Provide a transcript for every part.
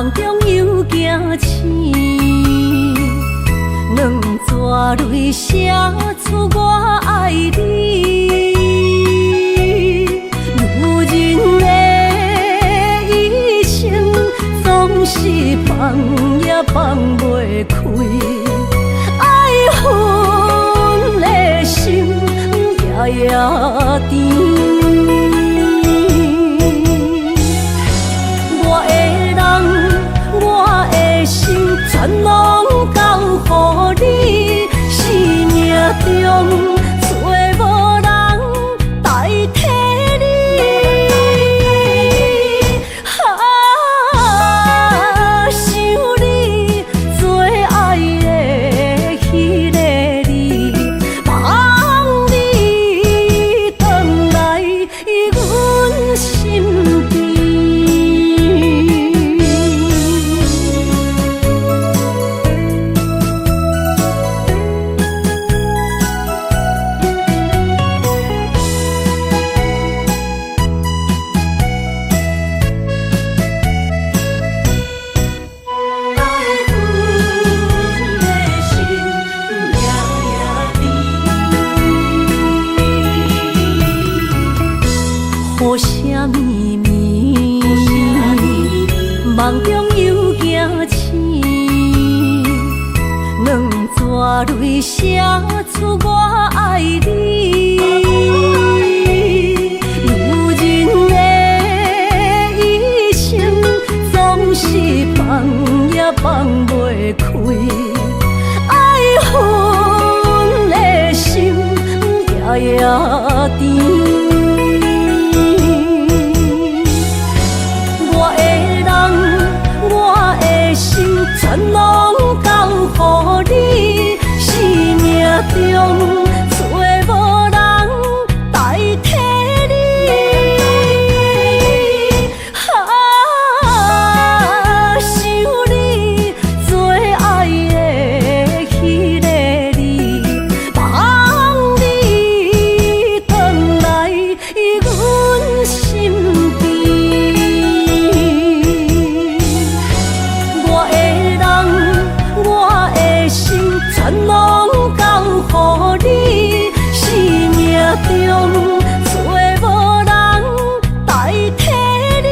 梦中又惊醒，两撮泪写出我爱你。女人的一生总是放也放袂开，爱恨的心夜夜甜。全拢交予你，生命中找无人代替你。想你最爱的迄个你，望你回来阮身边。雨声绵绵，梦中又惊醒，两撮泪写出我爱你。女人的一生总是放也放袂开，爱恨的心夜夜甜。全拢交予你，生命中找无人代替你。想你最爱的迄个你，望你回来阮身边。全拢交予你，生命中找无人代替你。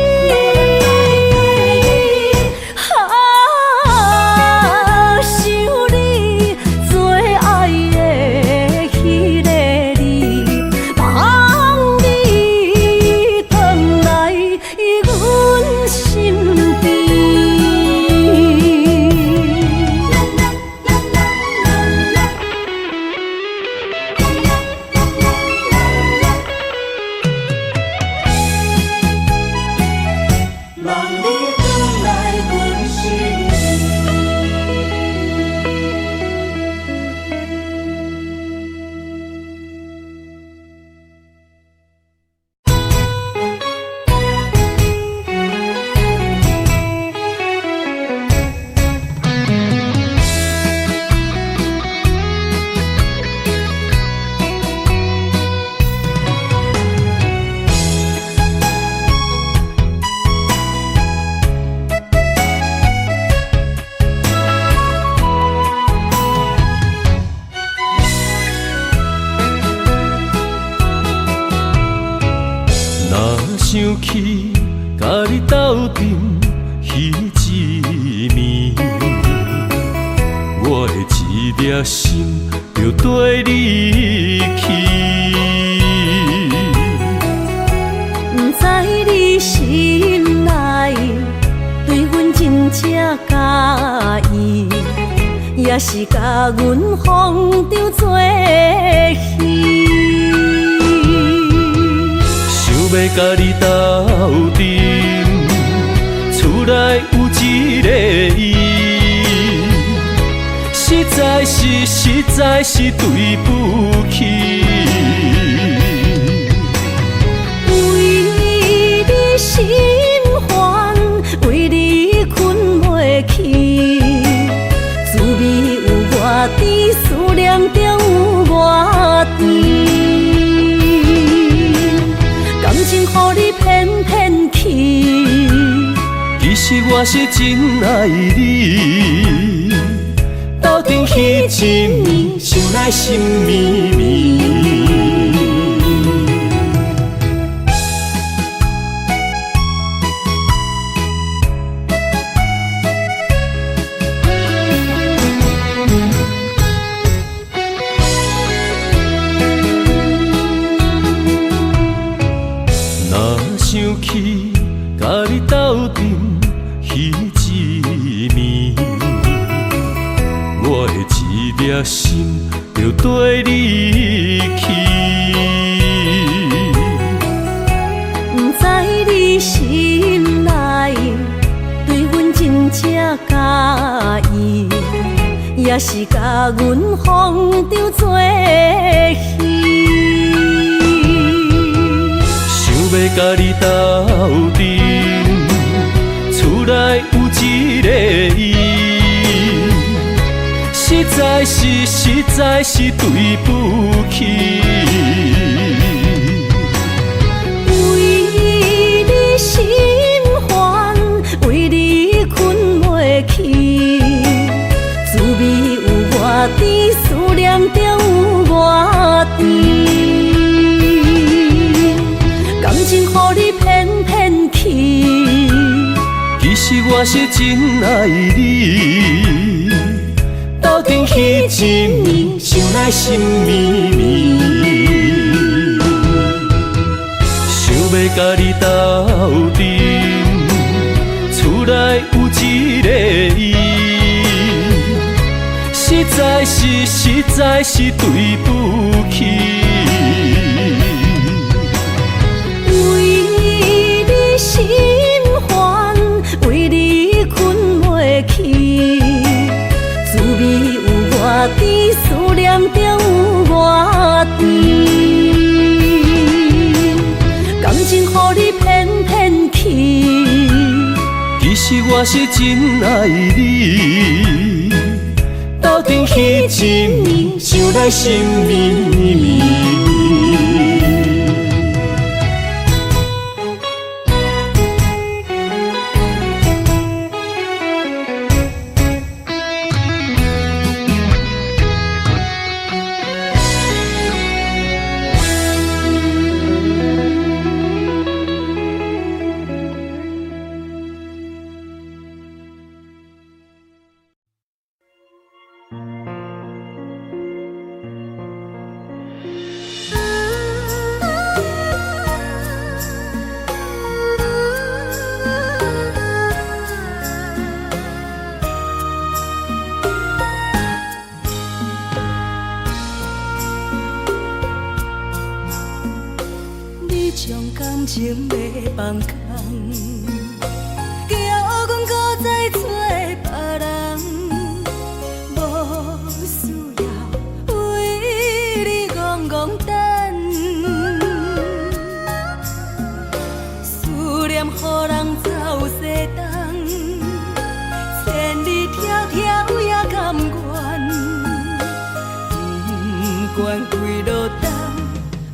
想你最爱的迄个你，望你回来阮身边。想起甲你斗阵彼一暝，我的一粒心就跟你去。不知你心内对阮真正介意，也是甲阮放张做戏。要甲你斗阵，厝内有一个伊，实在是对不起。为你心烦，为你困袂去，滋味有偌甜，思念中有偌甜。感情予你骗去，其实我是真爱你，斗阵彼一暝，想来心绵绵。若想起甲你斗阵彼一暝，我的一粒心就跟你去。不知你心内对阮真正介意，也是甲阮放着做戏。想要甲你斗阵，厝内有一个伊，实在是对不起。为你心烦，为你困袂去，滋味有偌甜，思念就有偌甜。感情予你骗骗去，其实我是真爱你，斗阵彼一暝，想来心绵绵。想要甲你斗阵，厝内有一个伊，实在是对不起。心烦，为你困袂去，滋味有偌甜，思念就有偌甜。感情予你骗骗去，其实我是真爱你，斗阵彼一暝，想来心绵绵。将感情卖放空，叫阮搁再找别人，无需要为你戆戆等，思念予人走西东，千里迢迢也甘愿，不管几路东，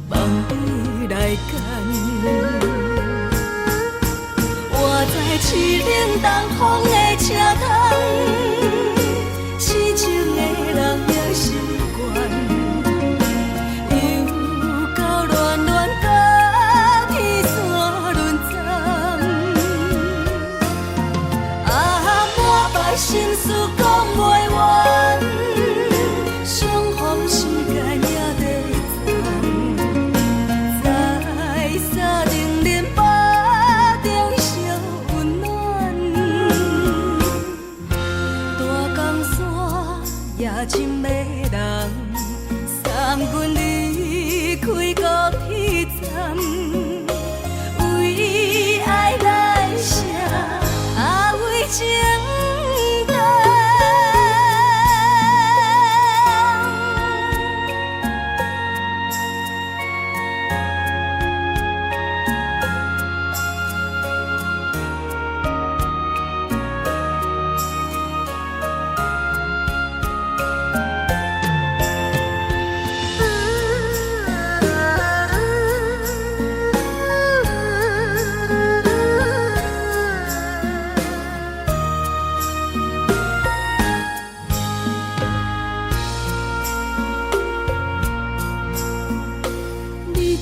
梦里来干。我在凄冷东风的车窗，痴情的人也心倦，又到恋恋甲天山沦陷。啊，满腹心事讲袂完，相逢时间也在藏。在沙定连巴中烧温暖，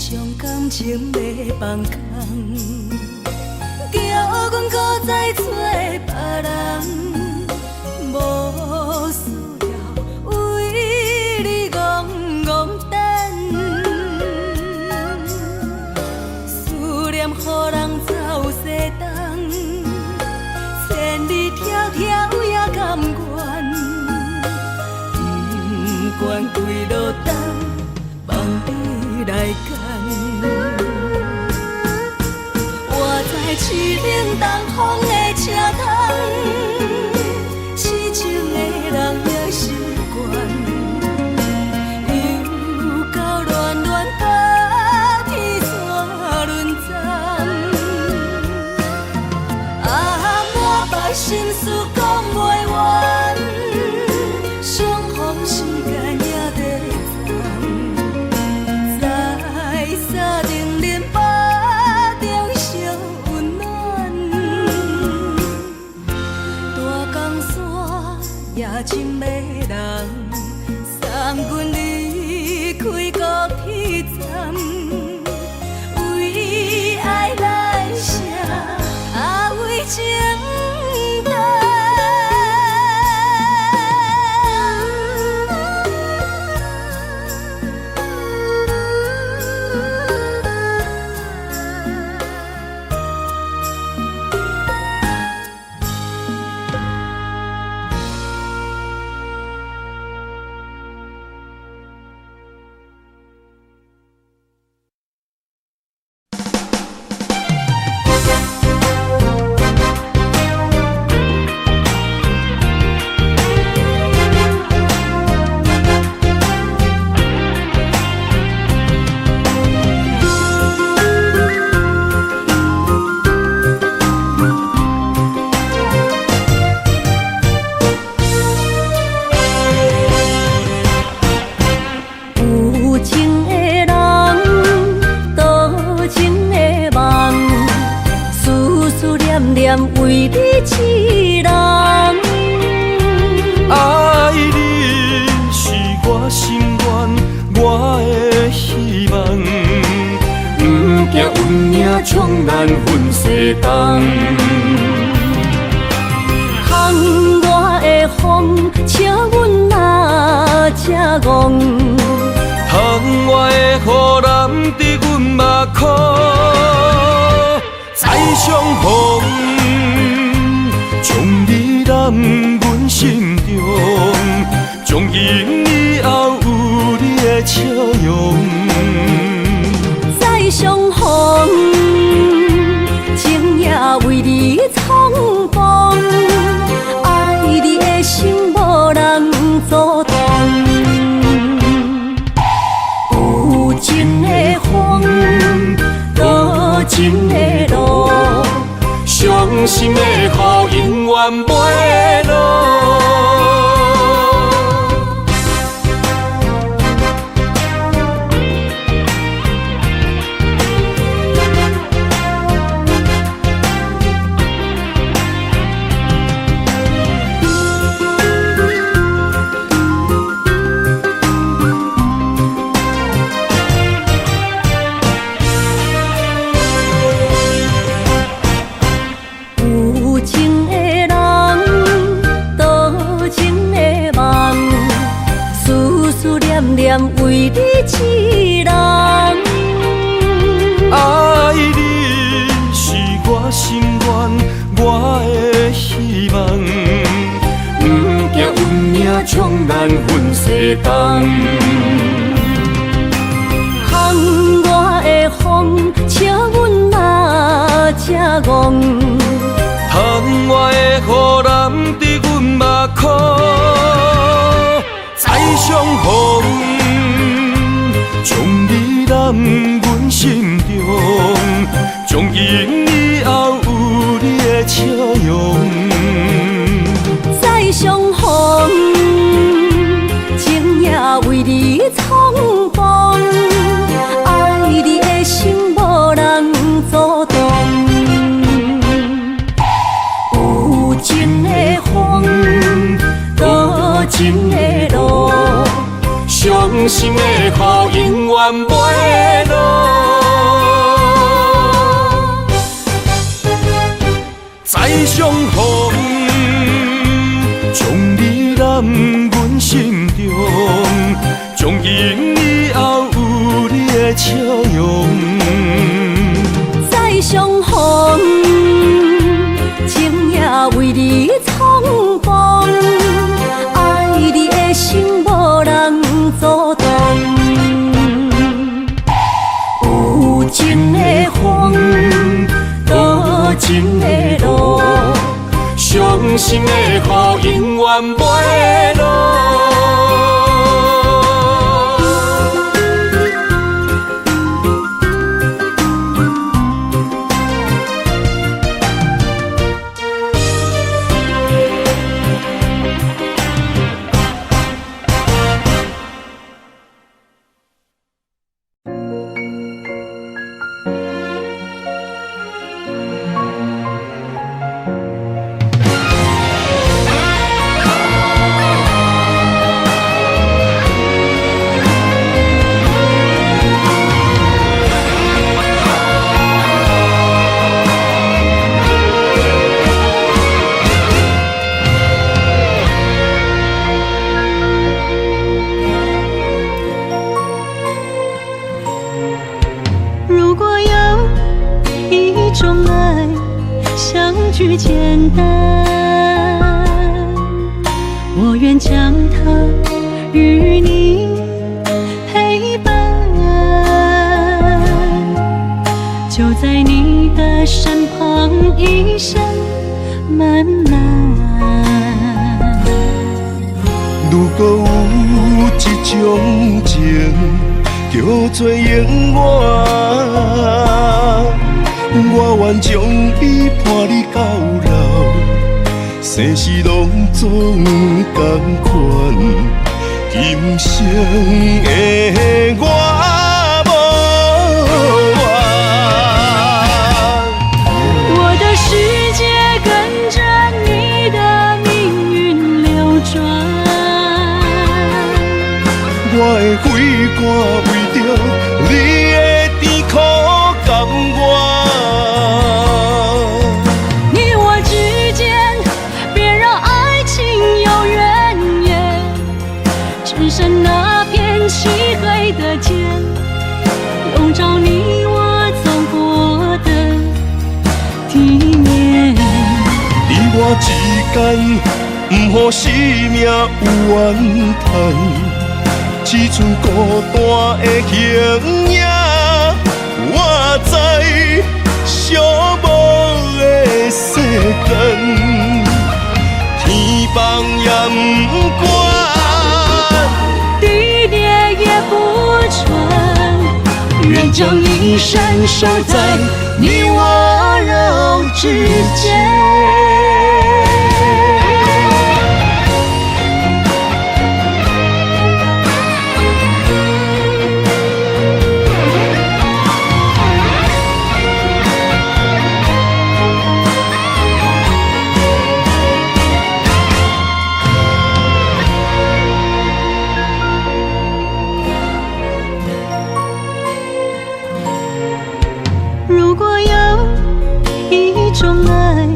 将感情要放空，叫阮搁再找别人，无需要为你戆戆等，思念予人走西东，千里迢迢也甘愿，不管几落冬，放你来干。我在市冷东风的车窗，痴情的人也习惯，又到恋恋把天线轮转。啊，满腹心事讲袂完，相逢时间也在站，在沙定林巴中相温暖。大江山夜深的人，送阮离开高铁站，为爱来写，为情等。为你痴人，爱你是我心愿，我的希望，不惊运命冲咱分西东。窗外的风，笑阮哪这戆，窗外的雨淋伫阮目眶，再相逢。将你揽阮心中，从今以后有你的笑容。再相逢，情也为你冲动，爱你的心无人阻挡。有情的风，多情的路。伤心的雨永远袂落。为你痴人，爱你是我心愿，我的希望，不惊运命冲咱分西东。窗外的风，笑阮哪这戆，窗外的雨淋伫阮目眶，再相逢。将你揽阮心中，从今以后有你的笑容。再相逢，情也为你冲动，爱你的心无人阻挡。有情的风，多情的路。伤心的雨永远袂落。相逢，将你揽阮心中，从今以后有你的笑容。再相逢，情也为你创风，爱你的心无人阻挡。有情的风，多情的路，伤心的雨永远袂落。简单，我愿将它与你陪伴，就在你的身旁一生慢慢。如果有一种情叫做永远，我愿将伊伴你到老，生死拢总同款，今生的我无怨。我的世界跟着你的命运流转，我的血汗为着你的甜苦甘愿。深那片漆黑的街，笼罩你我走过的地面。你我之间，不予生命有怨叹，只剩孤单的形影。我知寂寞的世间，天放也不管。愿将一生守在你我肉之间。如果有一种爱，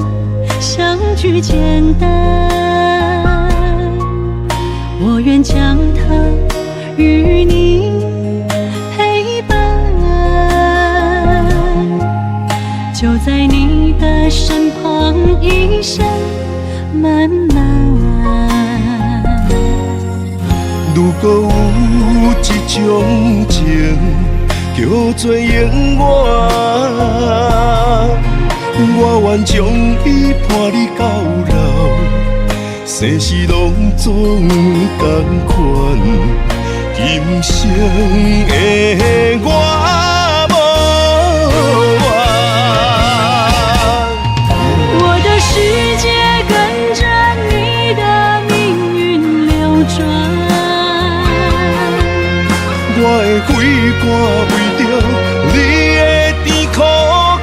相聚简单，我愿将它与你陪伴，就在你的身旁一生慢慢。如果有一种情叫做永远，我愿将伊伴你到老，生死拢总同款，今生的我无怨。我的世界跟着你的命运流转，我的血汗为着你的甜苦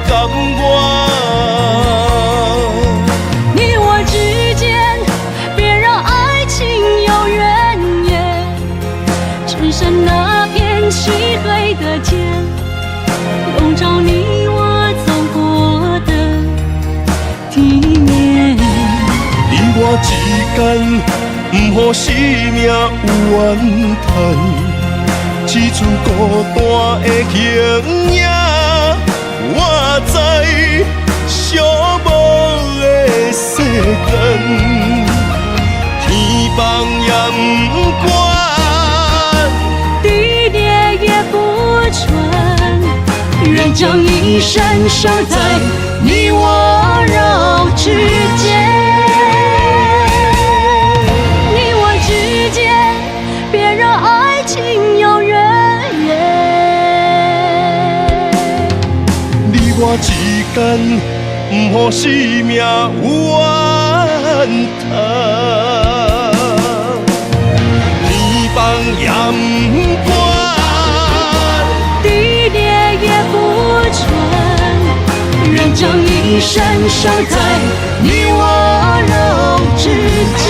甘愿。你我之间，别让爱情有怨言，只剩那片漆黑的街，笼罩你我走过的地面。一天，不予生命有怨叹，只剩孤单的形影。我知寂寞的世间，天放也不管，地裂也不穿，愿将一生守在你我肉之间。你我之间，别让爱情有远你我之间，不予生命有怨叹，天放也不管，地裂也不穿，愿将一生守在你我肉之间。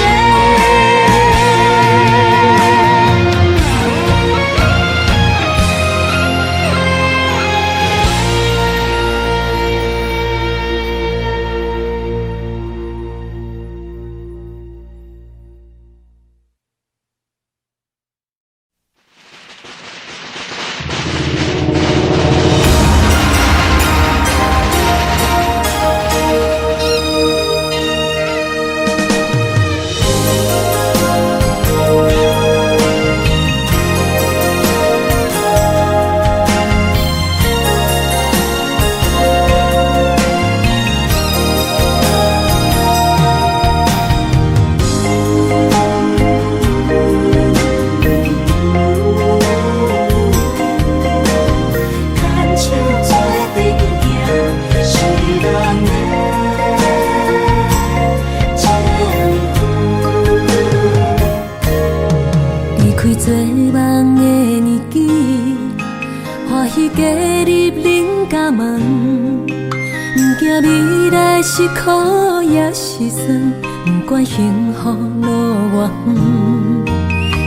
是苦也是酸，不管幸福路偌远，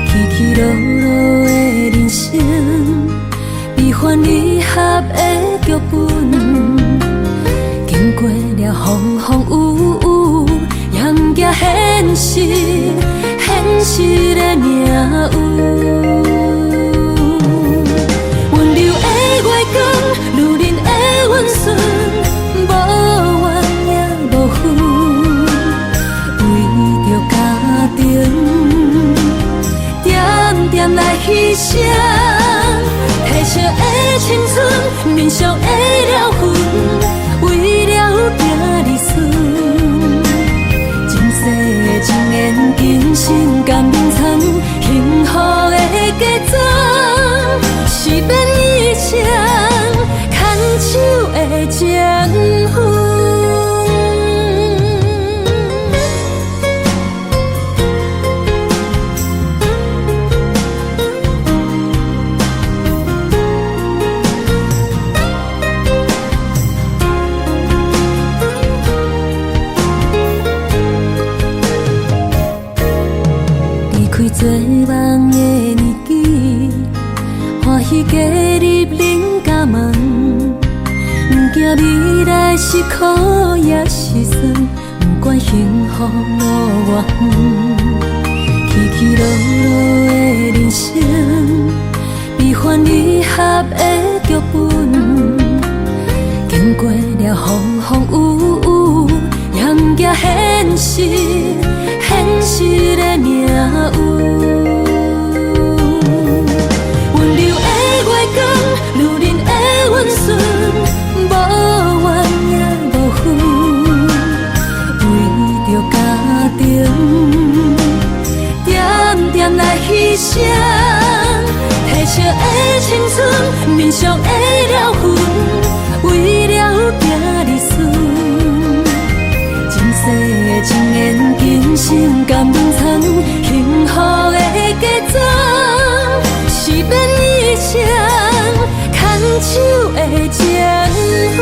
起起落落的人生，悲欢离合的剧本，经过了风风雨雨，也不惊现实，现实的命运。温柔的月光，女人的温顺。来牺牲，褪色的青春，面上的了痕，为了行日顺。前世的情缘，今生甘眠藏，幸福的假装，是变一场牵手的情分。做梦的年纪，欢喜加入人家梦，不惊未来是苦也是酸，不管幸福路偌远，起起落落的人生，悲欢离合的剧本，经过了风风雨雨，也不惊现实，现实的命运。牺牲，褪色的青春，面上的了痕，为了行日顺。前世的情缘，今生甘眠藏，幸福的假装，是变一场牵手的情分。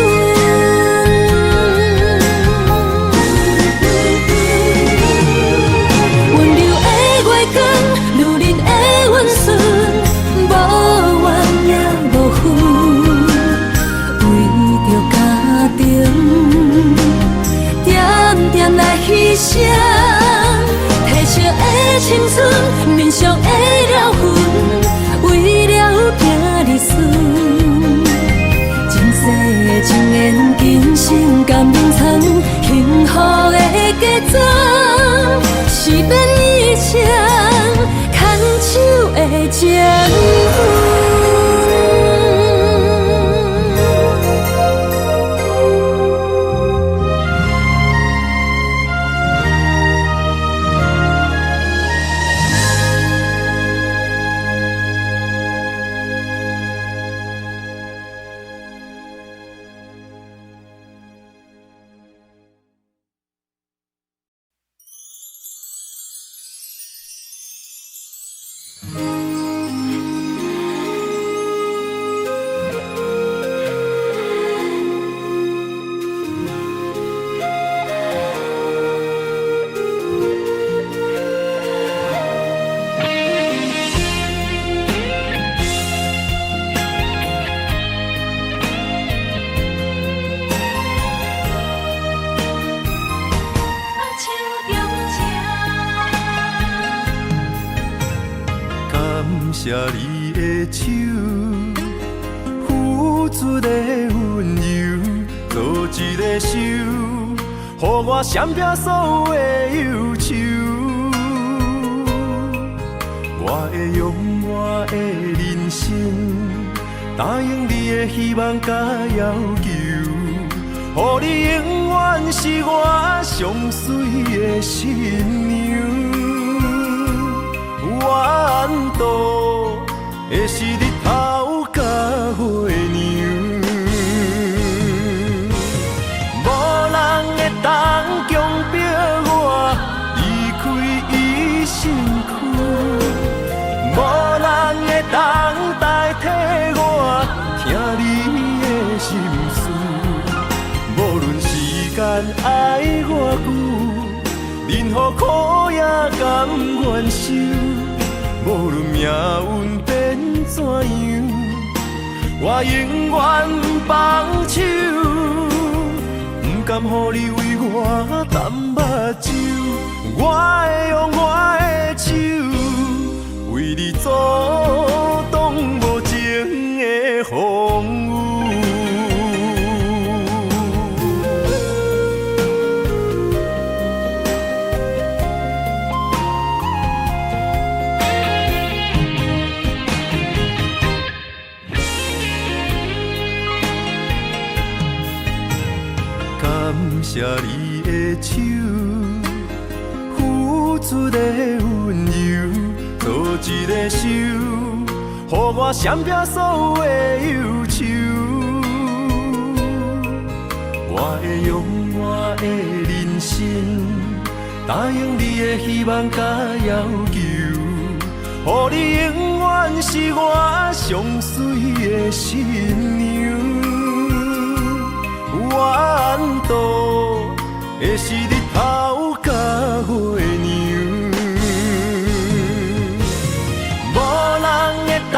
牺牲，你的手，付出的温柔，做一个手，予我闪避所有的忧愁。我会用我的人生，答应你的希望甲要求，予你永远是我上水的新娘。缘途会是日头甲月亮，无人会当强迫我离开伊身躯，无人会当代替我听你的心事。无论时间爱偌久，任何苦也甘愿受。无论命运变怎样，我永远放手，不甘予你为我淡目睭。我会用我的手，为你阻挡无情的风雨。感谢你的手，付出的温柔，做一个手，予我闪避所有的忧愁。我会用我的人生，答应你的希望甲要求，予你永远是我上水的新娘。缘途会是日头甲月亮，无人会当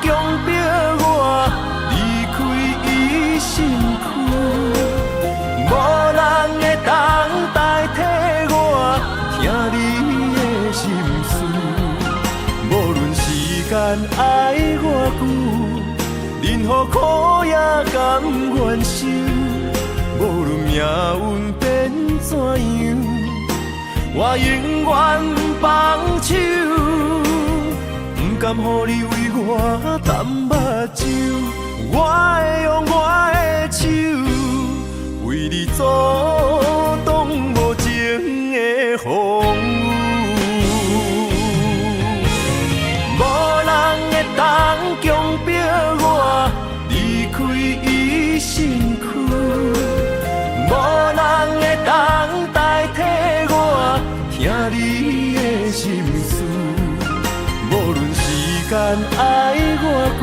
强迫我离开伊身躯，无人会当代替我听你的心事。无论时间爱偌久，任何苦也甘愿受。无论命运变怎样，我永远放手，不甘予你为我淡目睭。我会用我的手，为你阻挡无情的风雨。无人会当强迫我离开伊身躯。无人会当代替我听你的心事。无论时间爱偌久，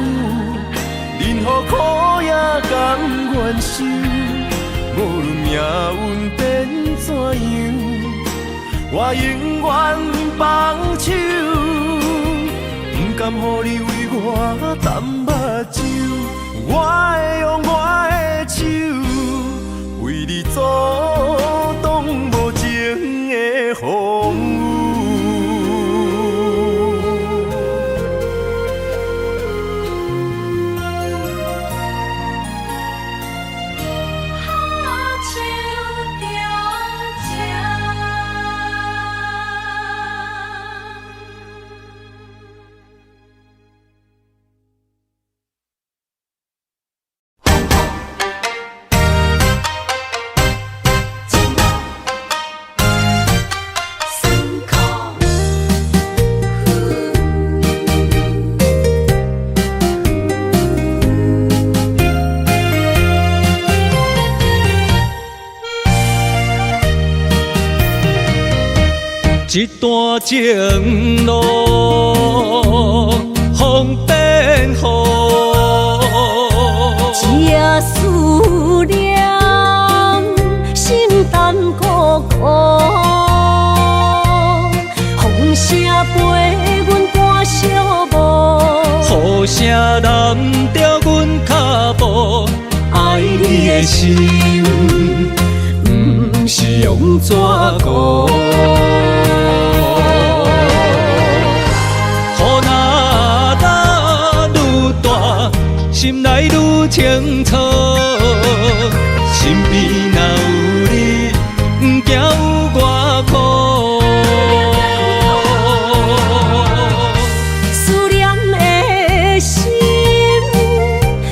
任何苦也甘愿受。无论命运变怎样，我永远放手，不甘予你为我淡目睭。我会用我的手，为你阻挡无情的风雨。一段情路，风变雨，一夜思念，心淡孤孤。风声陪阮赶小步，雨声染着阮脚步，爱你的心，不是用纸糊。雨若心内愈清楚。身边若有你，不惊有我苦。思念的心，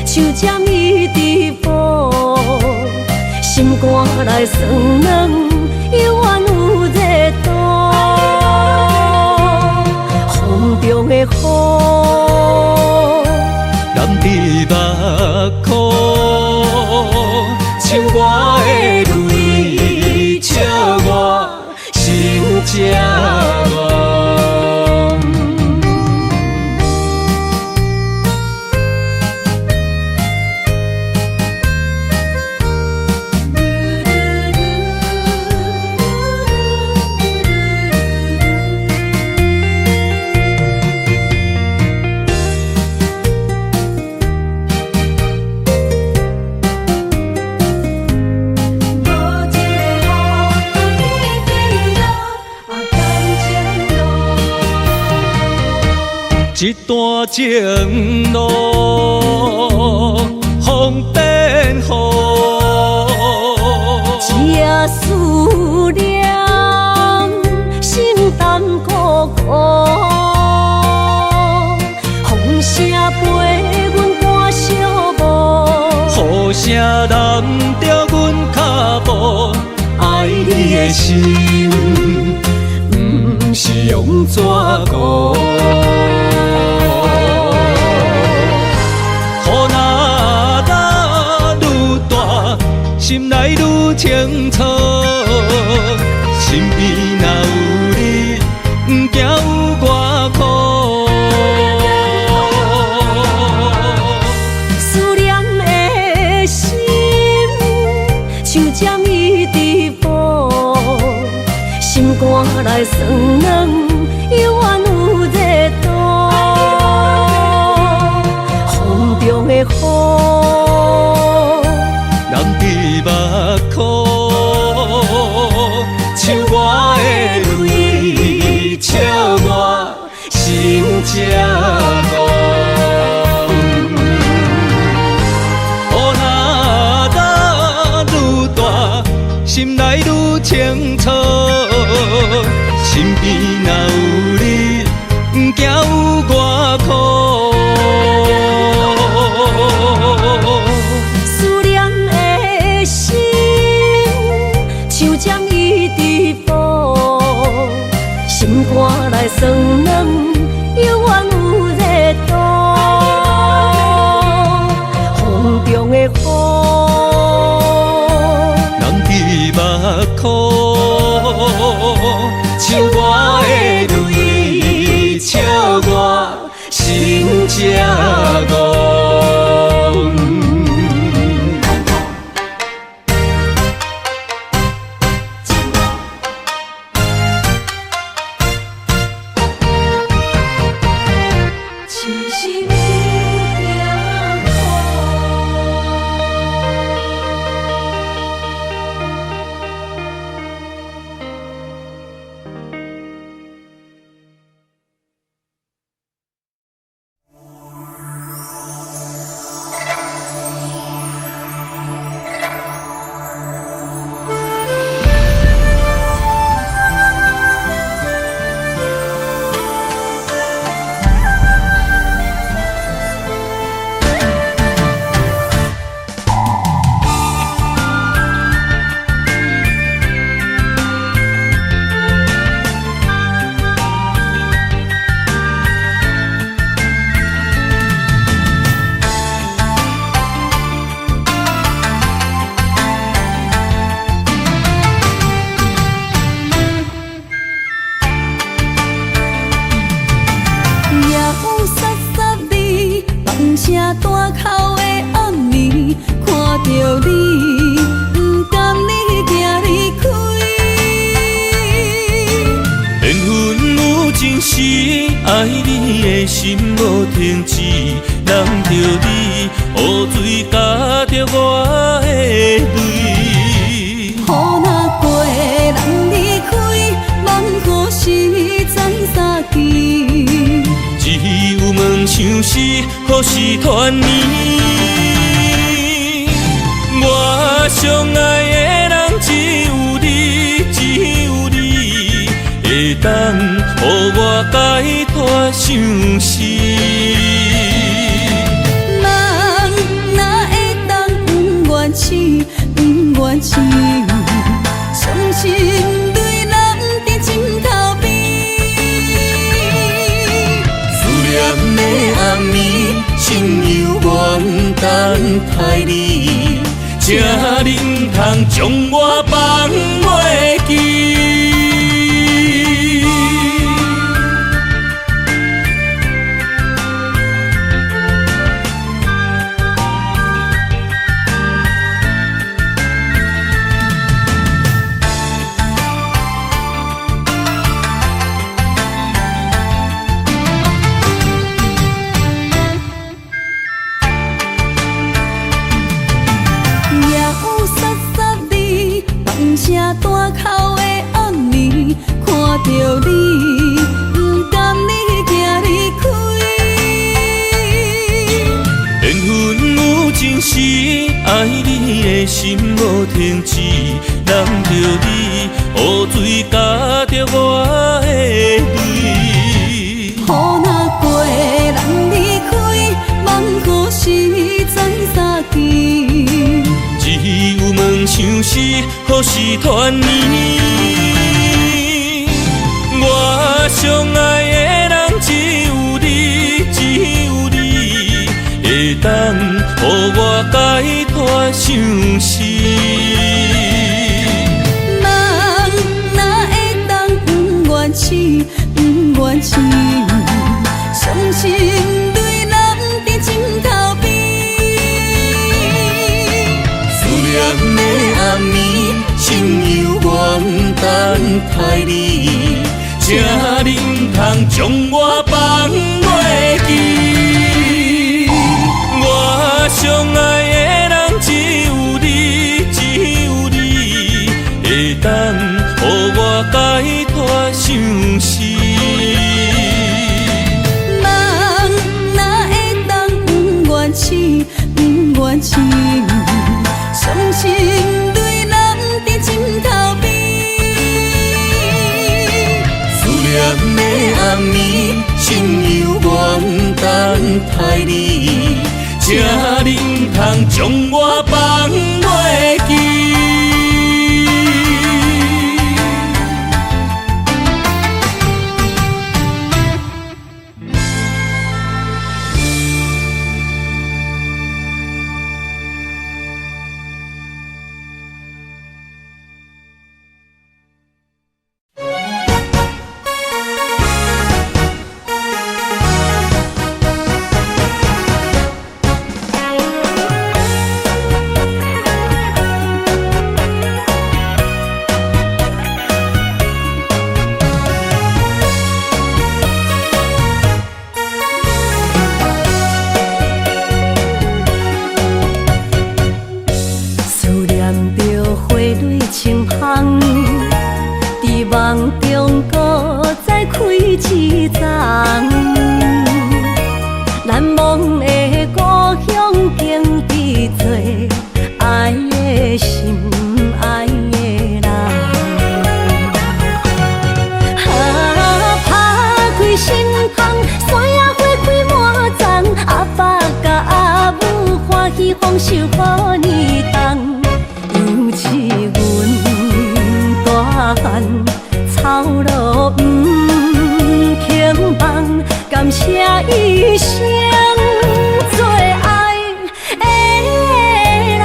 像针伊伫补，心肝内酸软，犹原有热度。风中的雨，染伫目眶，像我的泪，笑我心正乱。一段情路，风变雨，一夜思念，心淡孤孤。风声陪阮赶小步，雨声染着阮脚步，爱你的心，不是用纸糊。心内愈清楚，身边若有你，不惊有我苦。思念的心，像针伊伫补，心肝内酸软，犹原有热度。风中的雨，目眶，像我的泪，笑我心正乱。雨若愈大，心内愈清楚。身边若有你，不惊有我苦。心肝内酸软，犹原有热度。风中的雨，染伫目眶，像我的泪，笑我心正乱。爱你的心无停止，难着你，雨水加着我的泪。雨若过，人离开，望雨时知三更。只有问像是何时团圆？上爱的人只有你，只有你会当予我解脱相思。人哪会当不愿痴，不愿痴，伤心对人伫枕头边。思念的暗暝，心犹原等待你，才能通将我放袂记。声大口的暗暝，看着你，不甘你行离开。缘分有情时，爱你的心无停止，难着你，雨水加着我的泪。雨若过，人离开，望雨时在相见。只有问相思，何时团圆？我上爱的人只有你，只有你会当予我解脱相思。人哪会当不愿痴，不愿痴，伤心对人伫枕头边。思念的暗暝，心犹原等待你，才能通将我放袂记。我上爱的人只有你，只有你会当予我解脱相思。人哪会当不愿痴，不愿痴，伤心对人伫枕头边。思念的暗暝，心犹原等待你，才能通将我放袂记。放手予你动，尤是阮大汉草路不轻放，感谢一生做爱的人。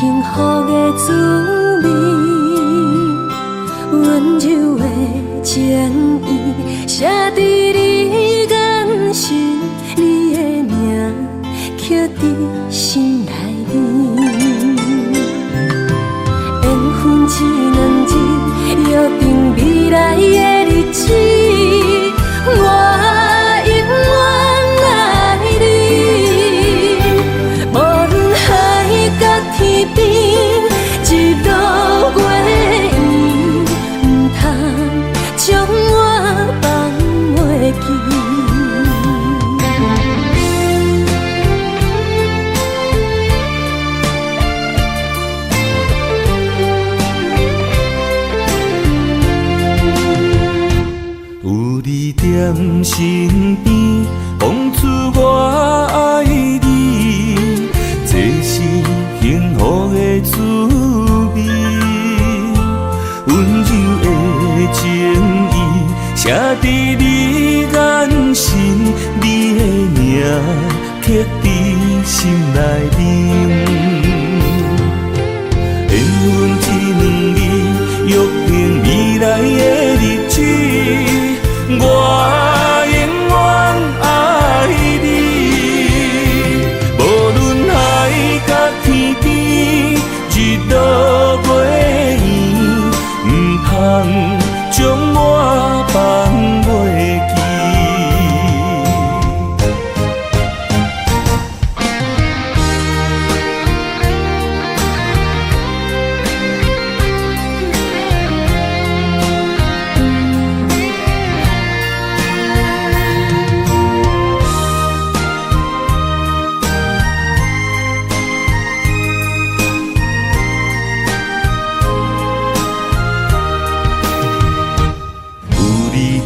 幸福的滋味，温柔的情意写在你眼神，你的名刻在心内面。缘分一两日，约定未来的日子，我永远爱你。无论海角天边，一路过伊，唔通将我放袂记。有你踮身边，讲出我爱你，这是幸福的滋味。温柔的情意写在你眼神，你的名刻在心内面。缘分一两日，约定未来的日子，我永远爱你。无论海角天边，日落月圆，唔通将我放袂记。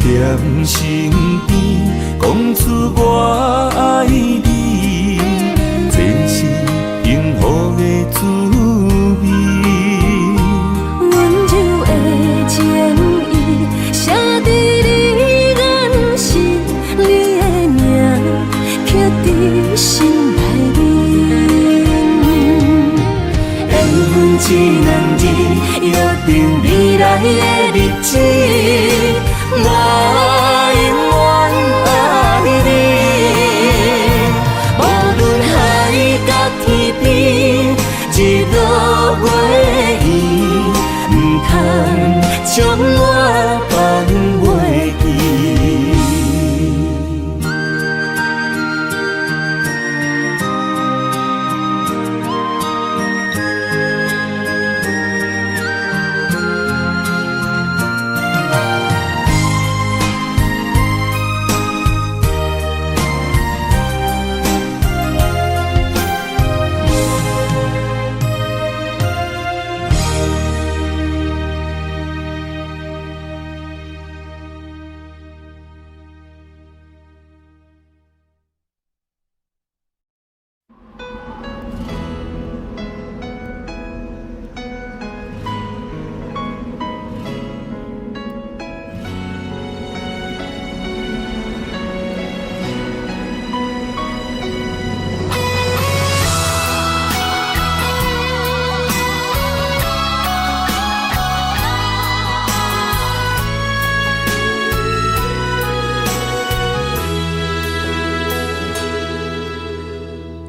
踮身边，讲出我爱你，这是幸福的滋味。温柔的情意写在你眼神，你的名刻在心内面。缘分一两日，约定未来的日子，我永远爱你。无论海角天边，日落月圆，唔通将我放袂记。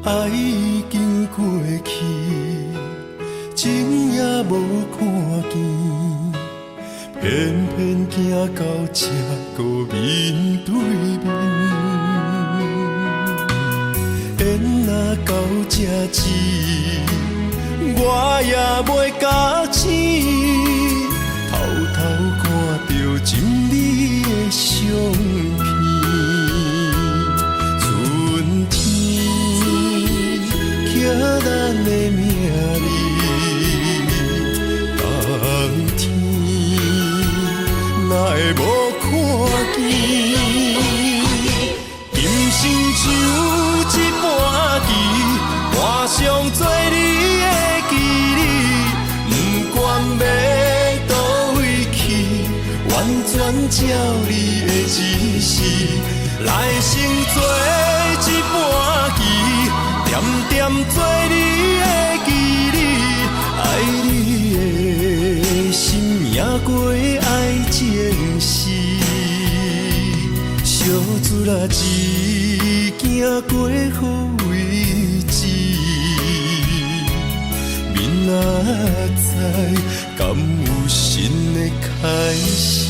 爱已经过去，情也无看见，偏偏行到这个面对面。缘若到这时，我也袂假醒，偷偷看到情你的相片。春天刻咱的名字，冬天哪会无看见？今生像一盘棋，换上做你的记忆，不管要倒位去，完全照你的指示，来生做一盘棋，点点做你的记忆。啦，只行过好位置，明仔载敢有新的开始？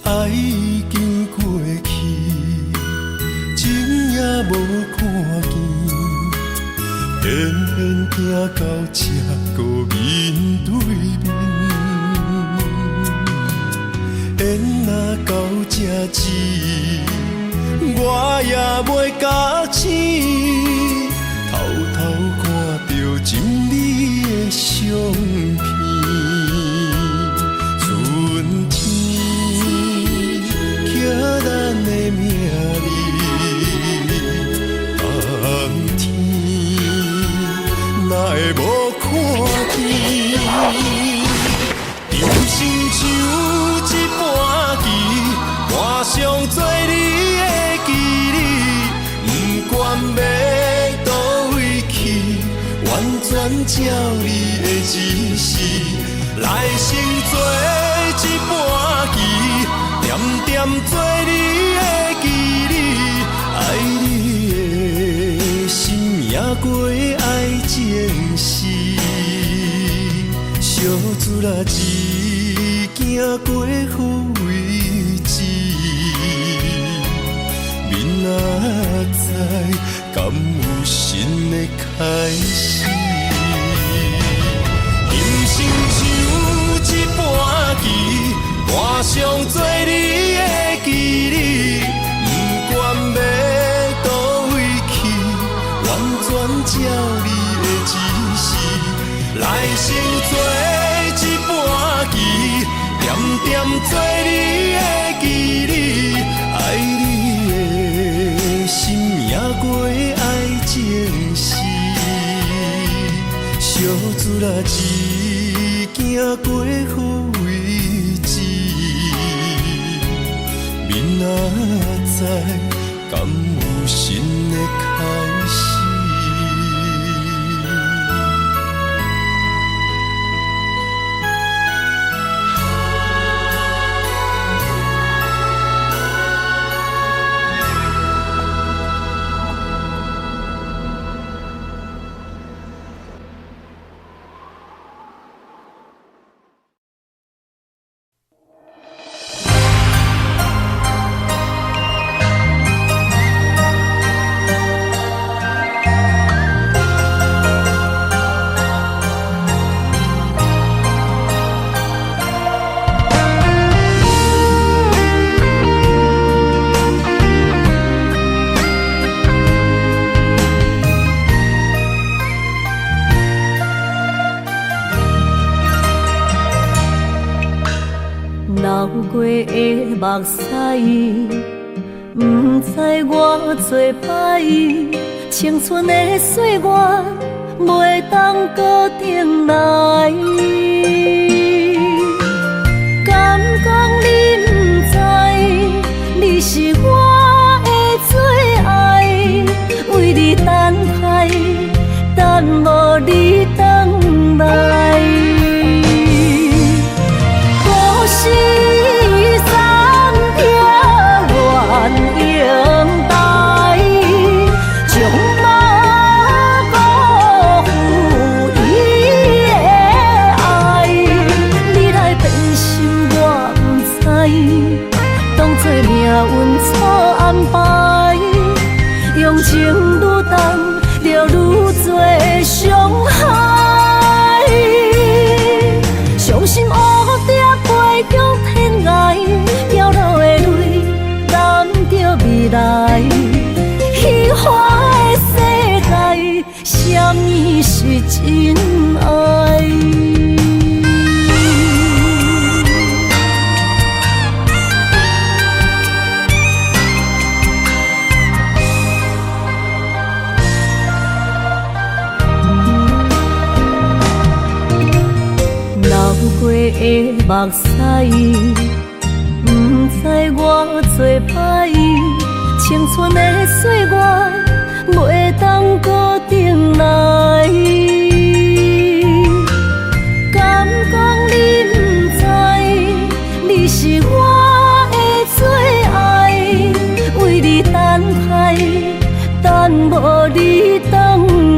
爱已经过去，情也无看见，偏偏行到这个面对面。缘若到这止，我也袂假醒，偷偷看到情侣的相片。春天。咱的名字，冬天哪会无看见？人生像一盘棋，换上做你的记忆，不管要倒位去，完全照你的指示，来生做一盘棋。点点做你的记忆，爱你的心也过爱情诗。小子啦，只行过好位置，明仔载敢有新的开始？人生像一盘棋。换上做你的记忆，不管要倒位去，完全照你的指示，来生做一盘棋，点点做你的记忆，爱你的心也过爱情诗。小子啦，只行过好位置。明仔载敢有新的开始？流过的目屎，不知我做摆，青春的岁月袂当搁重来。敢讲你不知，你是我的最爱，为你等待，等无你回来。是三条原应带，将马辜负伊的爱。你来变心我不知，当作命运错安排，用情愈重，就愈多伤害。伤心黑飞向天涯，掉落的泪染着未来。虚幻的世界，什么是真爱？的目屎，不知我做歹，青春的岁月袂当搁重来。敢讲你不知，你是我的最爱，为你等待，等无你回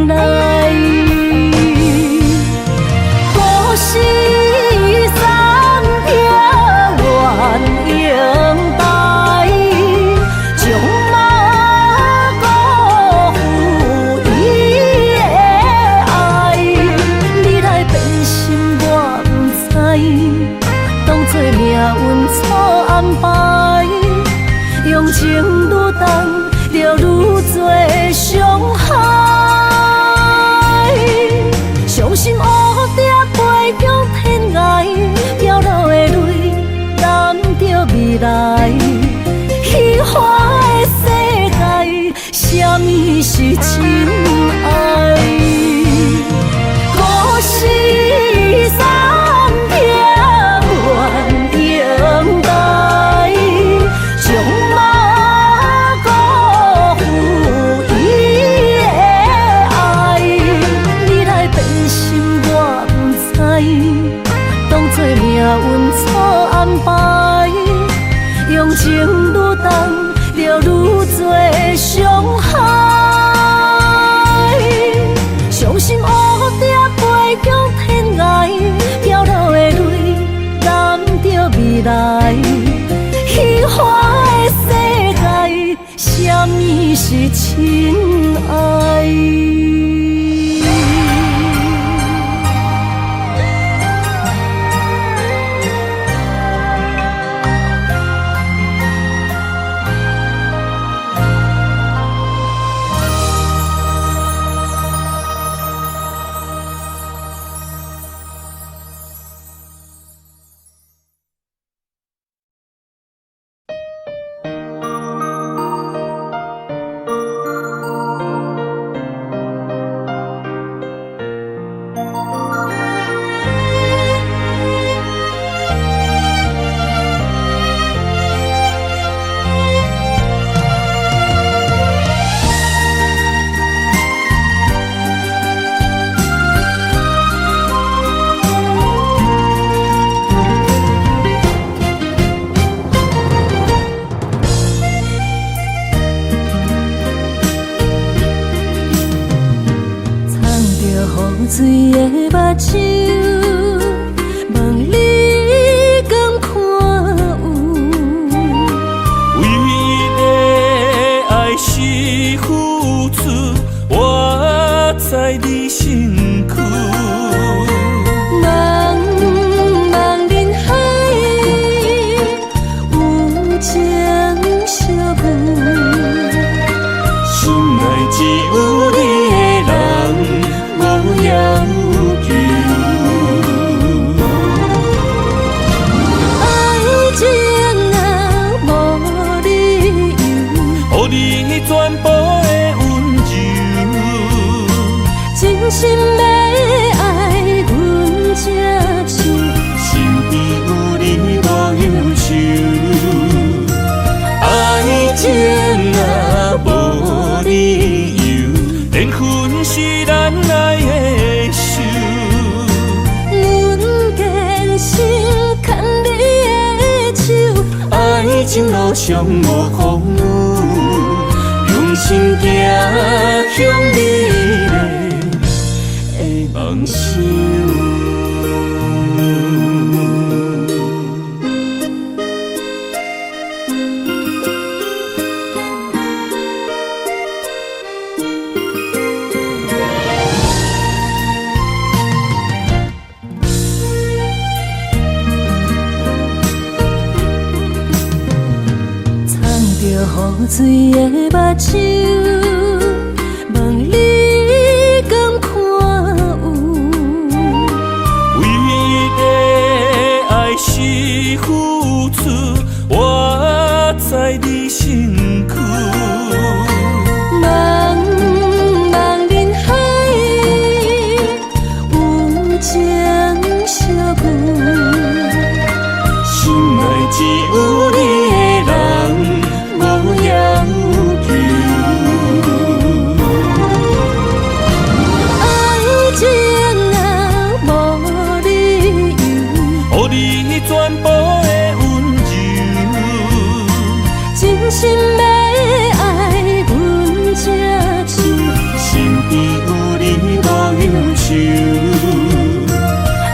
来。故事三篇愿永代，将马辜负伊的爱。你来变心我不知，当作命运错安排，用情愈重，就愈多伤害。伤心乌蝶飞向天涯，飘落的泪染着未来。虚幻的世界，什么是真爱？故事三篇愿永代，将马辜负伊的爱。你来变心我不知，当作命运错安排，用情愈重，就愈多伤害。伤心乌蝶飞向天涯，飘落的泪染着未来。虚幻的世界，什么是真爱？水的目睭，望你敢看有？为你的爱是付出，我在你身躯。茫茫人海，有情相伴，心内只有你的人。无要求，爱情啊无理由，予你全部的温柔，真心要爱阮才像，身边有你无忧愁。爱情啊无理由，缘分是咱爱的手。阮坚心牵你的手，爱情路上无风雨，用心行向你的梦想。雨水的目睭，望你敢看有？为你的爱是付出，我在你身躯。茫茫人海，有情相伴。手，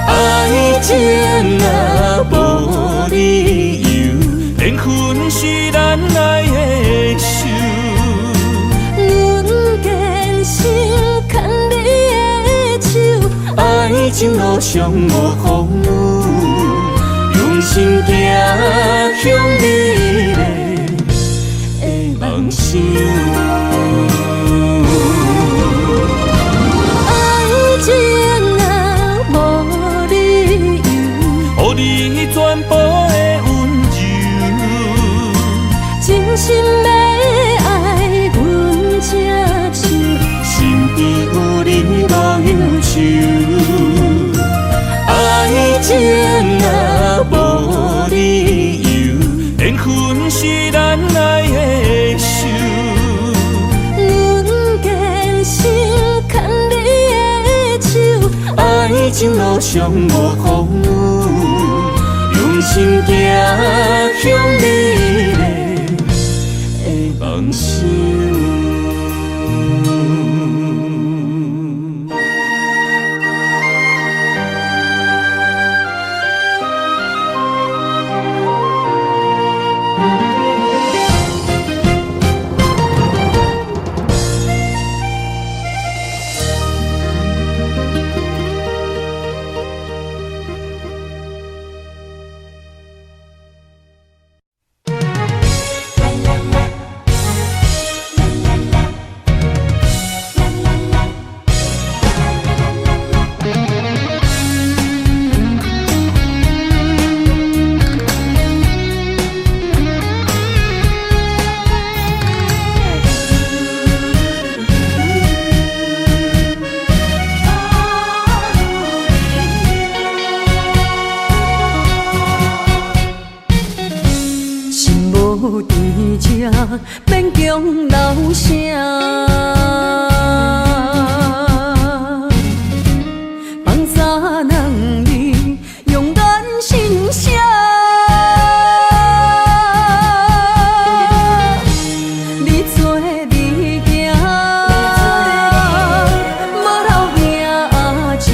爱情若无理由，缘分是咱爱的手。阮坚守牵你的手，爱情路上无风雨，用心行向美丽的梦想。爱情若无理由，予你全部的温柔，真心要爱阮才手，身边有你无忧愁。爱情若无理由，缘分是咱爱的手。阮坚守牵你的手，爱情路上无风雨，用心行向美丽的梦想。免强留声，放撒两字，用咱心声。你做你行，无留名食，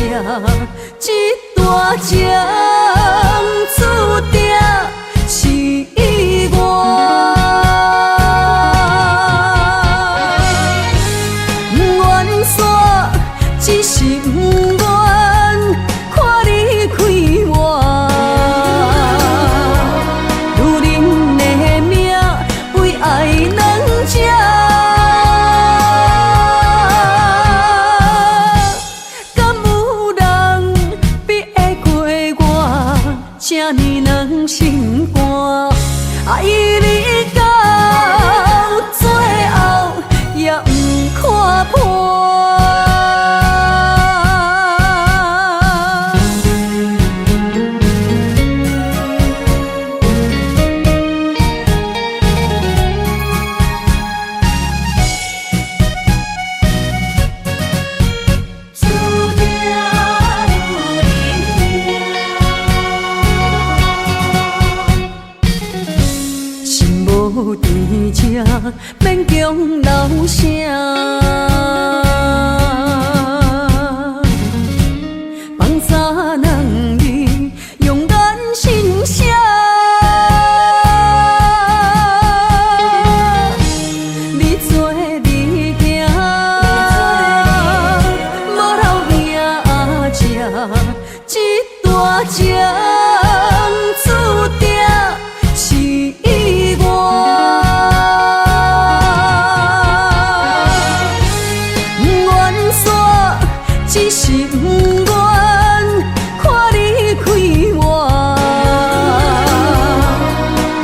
一大情注定是我。只是不愿看你开我，如恁的命为爱两只，敢有人比会过我这呢软心肝？爱你到最后也不看破。无伫这，免强留声，放撒两字，用咱心声。你做你行，无留名食，一大情注定是我。只是不愿看你开我，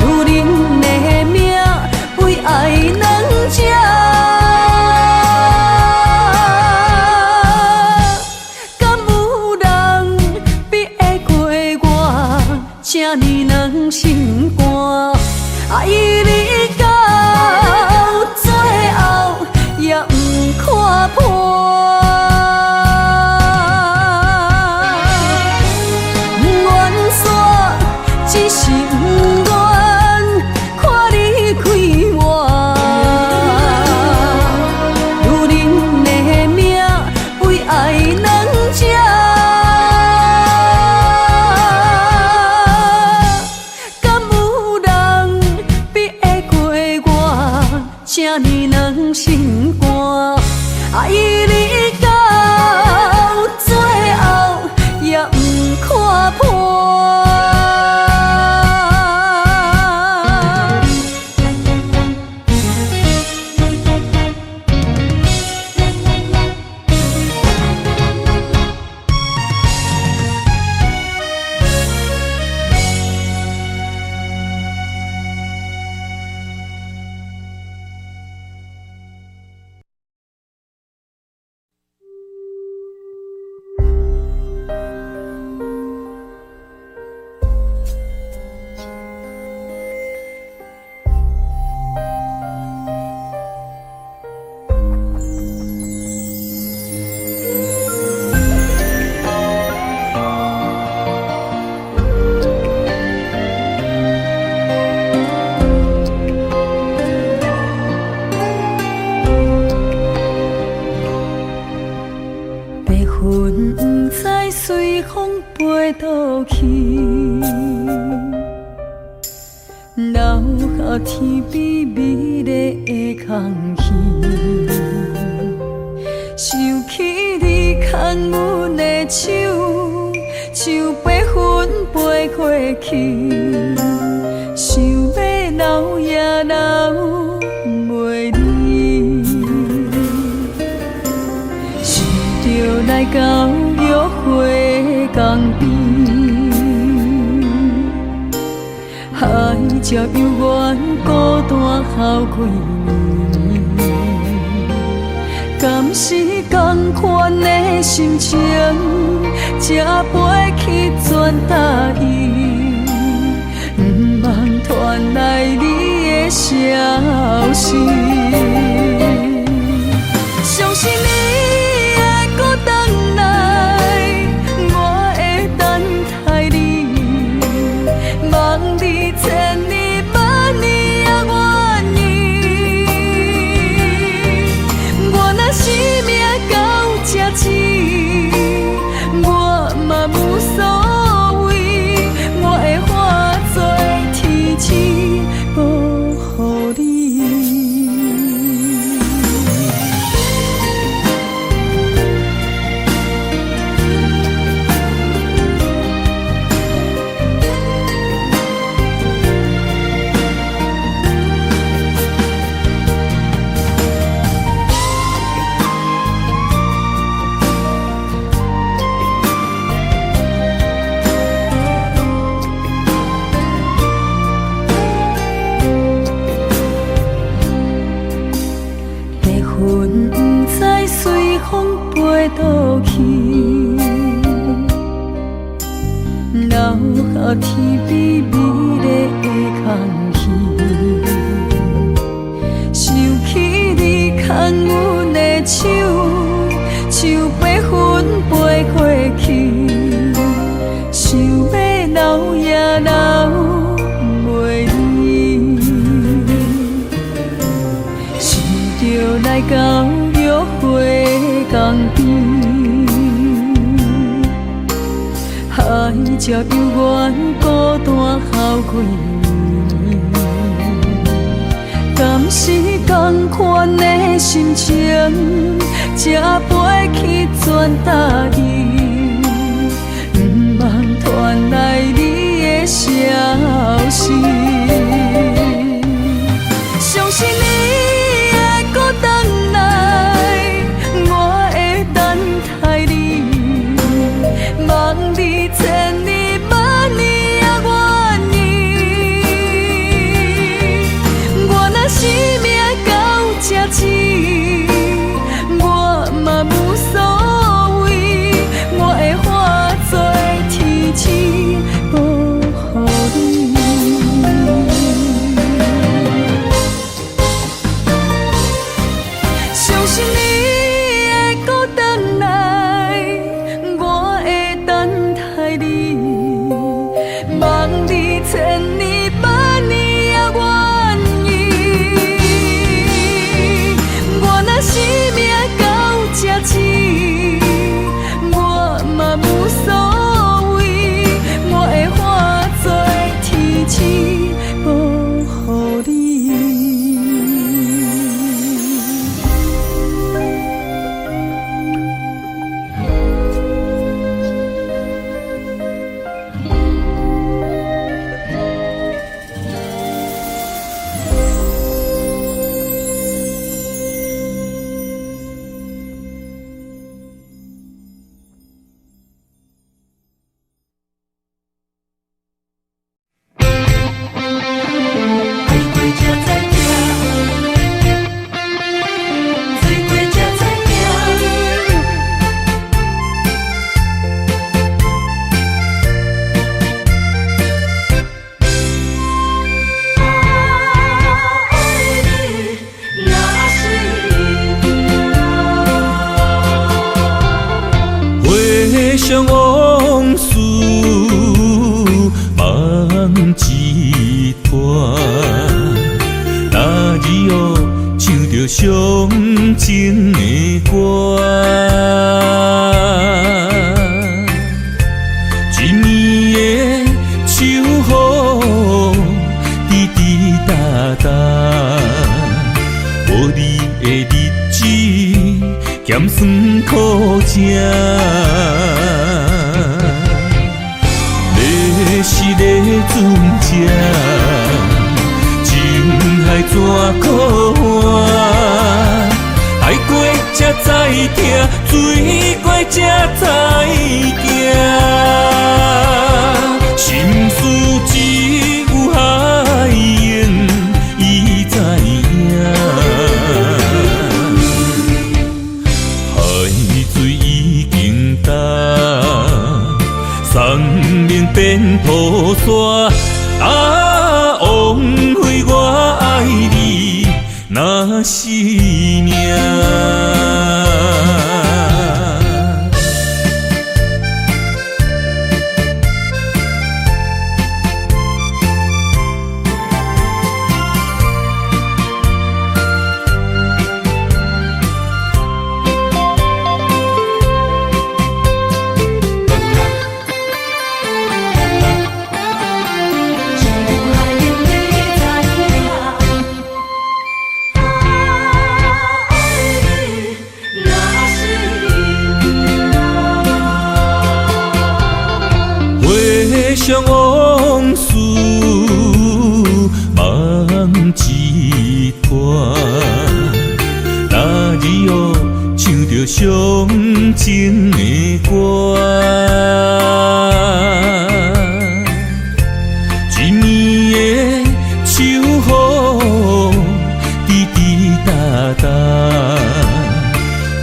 如恁的命为爱两只，敢有人比会过我这呢软心肝？爱你到最后也不看破。只是不愿看你开我，如恁的命为爱两心肝，爱你到最后也不看破。留下天边美丽的空气，想起你牵阮的手，像白云飞过去，想要留也留袂离，想着来到约会江边。海才犹原孤单好几年，敢是同款的心情，才飞去全答应，不茫传来你的消息。相信你会搁回来，我会等待你，望你千年万年也愿意。我若生命到这止，我嘛无所谓，我会化作天使保护你。倒去，留下天边美丽的空气，想起你牵阮的手，像白云飞过去，想要留也留袂离，想着来到约会江边。海才犹原孤单好几年，敢是同款的心情，才飞去全答应，不茫传来你的消息。相信你会搁回来，我会等待你，望你千年万年也愿意。我若生命到这止，我嘛无所谓，我会化作天使保护你。上往事梦一段，那日后唱着伤情的歌。一年的秋雨滴滴答答，无你的日子咸酸苦涩。要是个船只，情海怎可换？海过才知疼，水过才知行。心事只有海燕伊知影，海水已经干，送命变雨伞。啊，枉费我爱你那是命。上往事梦一段，那日后唱着伤情的歌。一年的秋雨滴滴答答，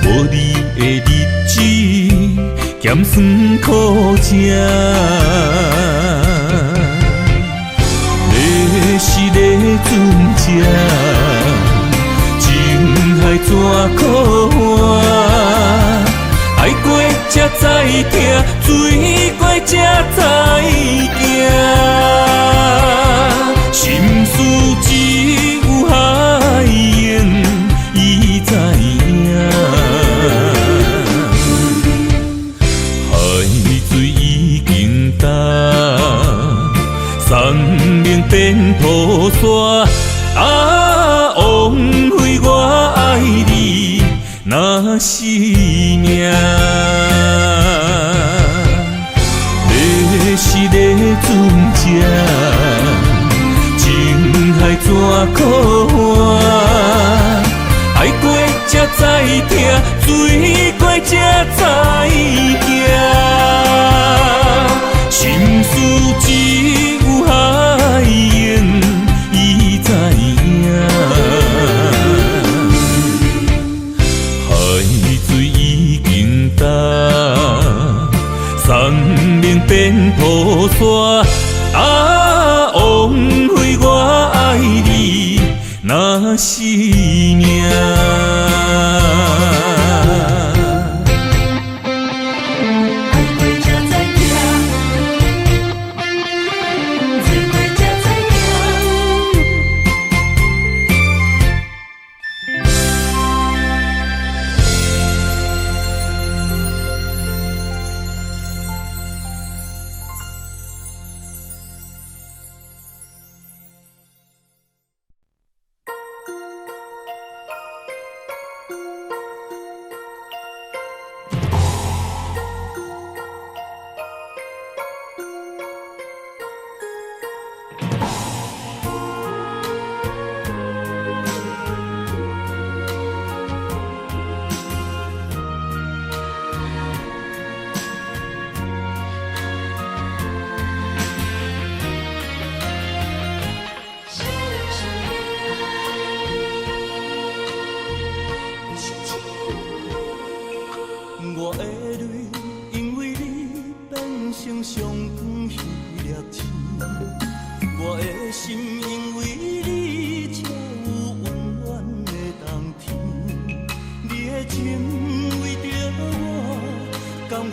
无你的日子咸酸苦涩。要是个船只，情海怎可换？海过才知疼，水过才知行。心事只有海燕伊知影，海水已经干。送命变雨伞，啊，枉费我爱你那是命。要是个船只，情海怎可换？海过才知疼，水过才知行。心事只有海燕伊知影，海水已经干，送命变雨伞。啊，枉费我爱你那是命。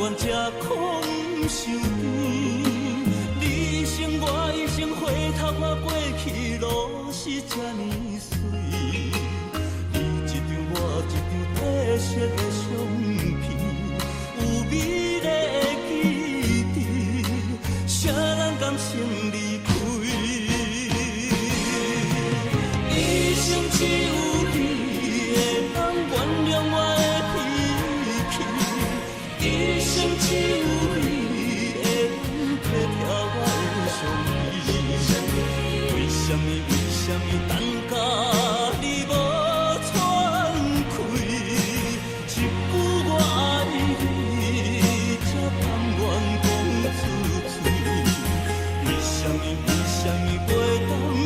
愿这空伤甜。你生我一生，回头看过去路是这呢水。你一张我一张褪色的相片，有美丽的记忆，谁人甘心离开？一生只有你会当原谅我的脾气，一生只有你会当体贴我的伤悲。为什么等甲你无喘气？一句我爱你，才甘愿讲出嘴。为什么袂当予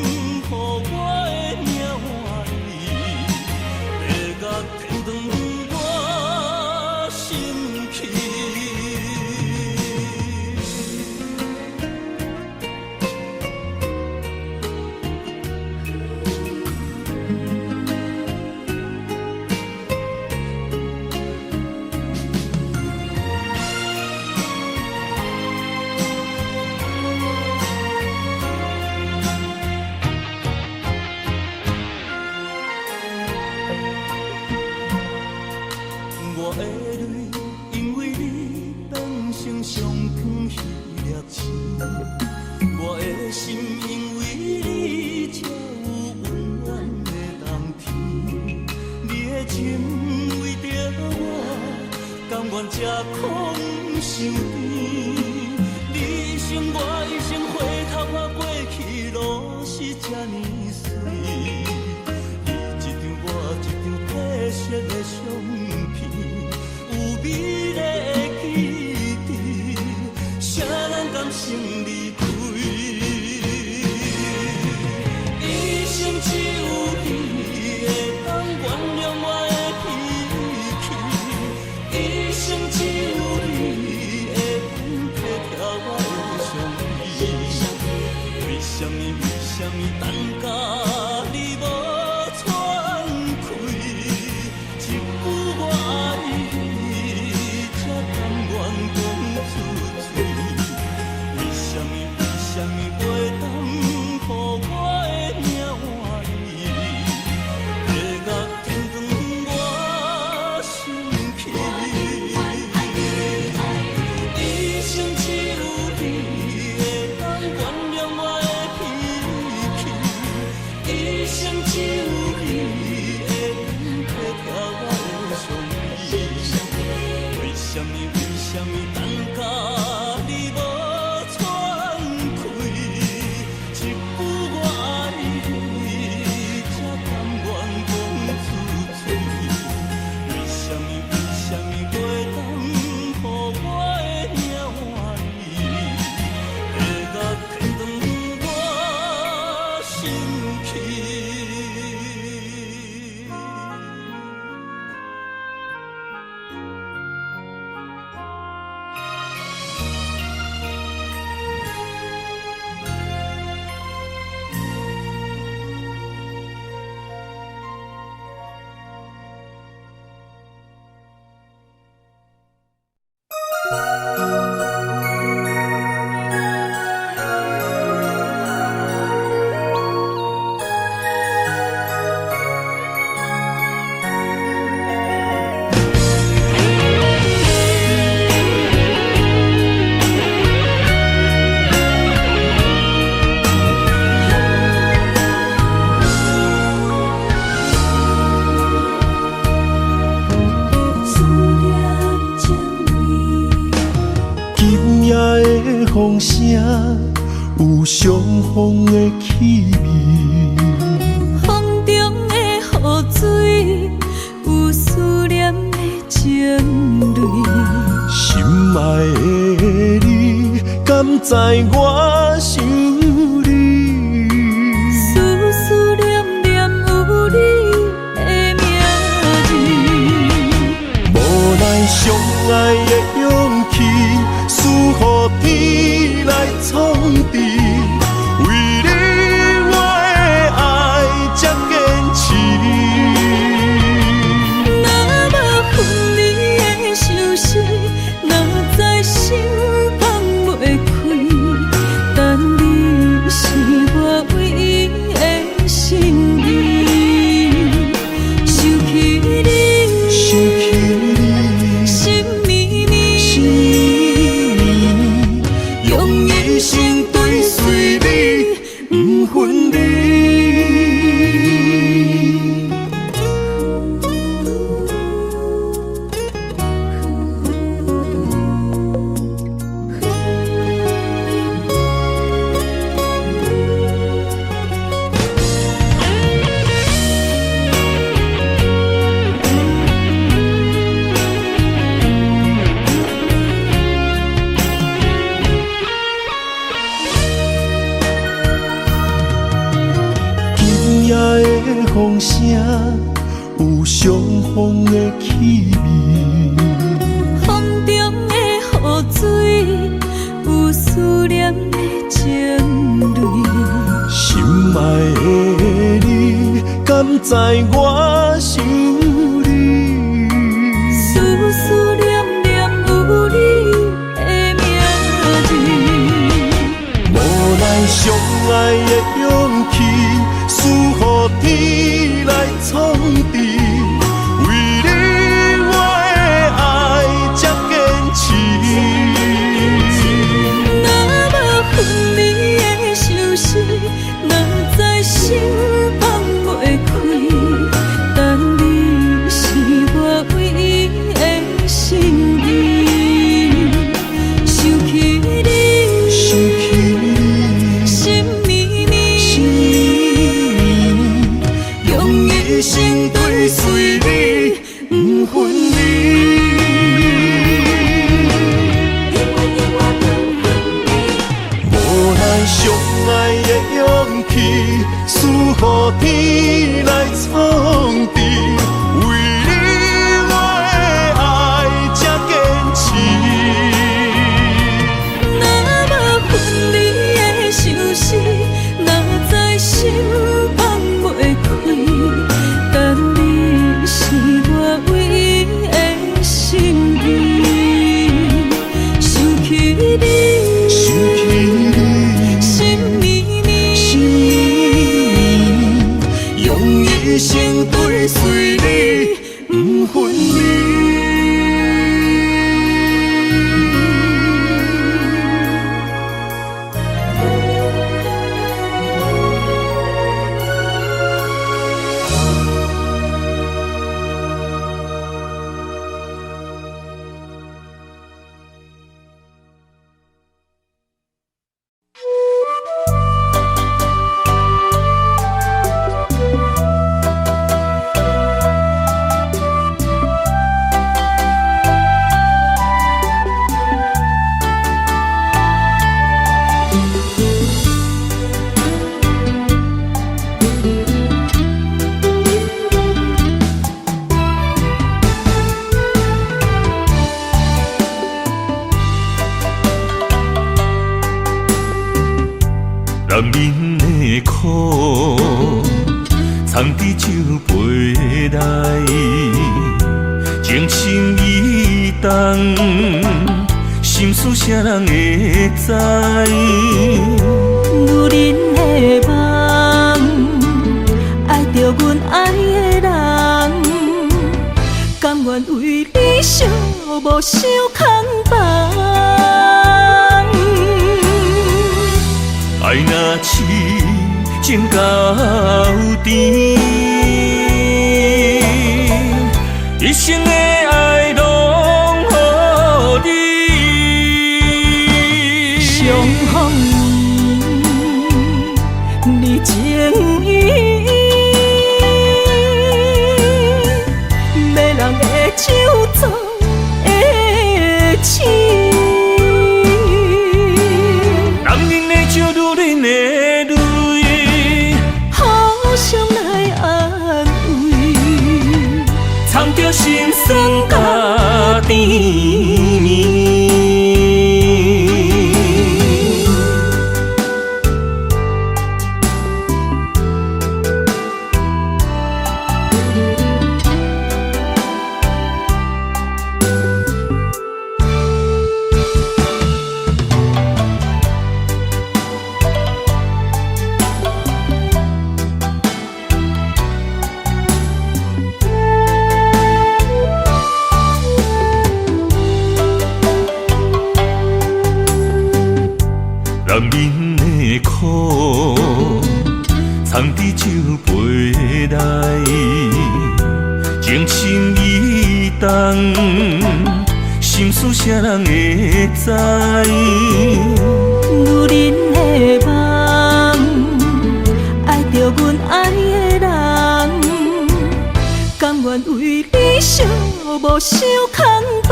我的命换你，要甲天长我心去？我的泪因为你变成上远彼粒星，我的心因为你才有温暖的冬天。你的情为着我，甘愿这空伤甜。你生我一生，回头看过去路是这呢水。你一张我一张褪色的相片，有美丽的记忆，谁人甘心离开？一生只有你会当原谅我的脾气，一生只有你会当体贴我的伤悲。为什么等甲你无喘气？一句我爱你，才甘愿讲出嘴。为什么袂当予我的命换你，要甲天长我心去？一生只有你会当原谅我的脾气，一生只有你会当体贴我的伤悲。为什么等甲你无喘气？一句我爱你，才甘愿讲出嘴。为什么袂当予我的命换你，要甲天长我心去？风声有相逢的气味，风中的雨水有思念的情泪。心爱的你，敢知我想你？思念念有你的名字，无奈相爱的勇气，输予天来创治。为你我的爱才坚持。若无分离的相思，哪风声，有相逢的气味。风中的雨水，有思念的情泪。心爱的你，敢知我想你？思思念念有你的名字。无奈相爱的勇气，输予天来创治。为你我的爱才坚持。若无分离的相思，哪知心放袂开。但你是我唯一的心意，想起你，想起你，心绵绵，心绵绵，用一生追随你，不分离。无奈相爱的勇气，输予天来创治。为你我的爱才坚持。若无分离的相思，哪知心放袂开。但你是我唯一的心意，想起你，想起你，心绵绵，心绵绵，用一生追随你，不分离。男人的苦，藏伫酒杯内，情深意重，心事谁人会知？女人的梦，爱着阮爱的人，甘愿为你寂寞受空房。爱若痴情到底，一生的爱拢予你。相逢你情意，没人会手做的痴。男人的酒，女人的泪，互相来安慰，藏着心酸甲甜蜜。男人的苦，藏伫酒杯内，情深意重，心事谁人会知？女人的梦，爱着阮爱的人，甘愿为你寂寞受空房。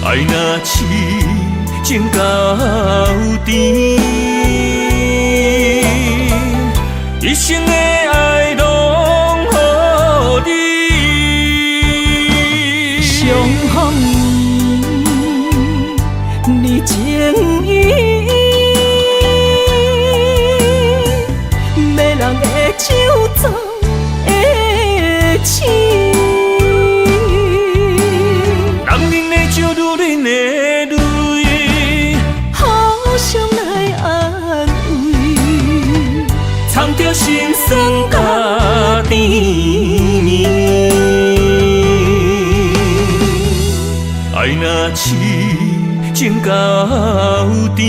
爱若痴情到底，一生的爱拢予你。相逢你情意，迷人的酒糟的痴。人饮的酒，愈饮的泪，好想来安慰，藏着心酸甲甜蜜。爱若痴情到甜，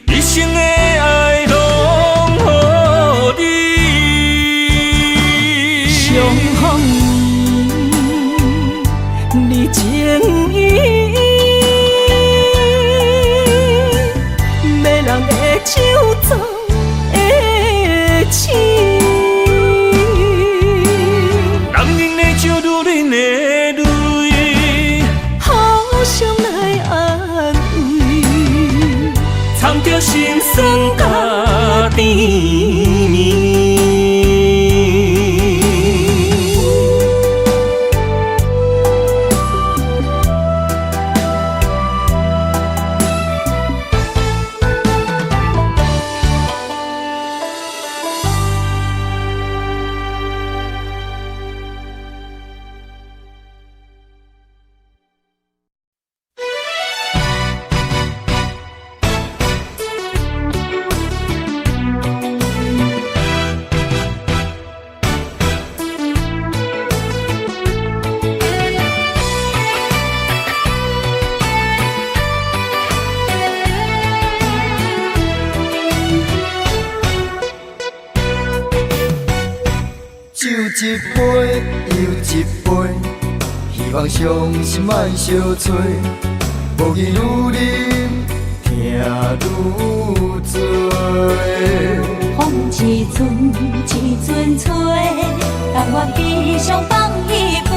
一生的爱拢予你。相逢你情意，迷人的酒糟的痴。人饮的酒，愈饮的泪，好想来安慰，藏着心酸甲甜蜜。酒一杯又一杯，希望伤心莫相催。无语愈啉，听愈醉。风一阵一阵吹，但我只想放一杯，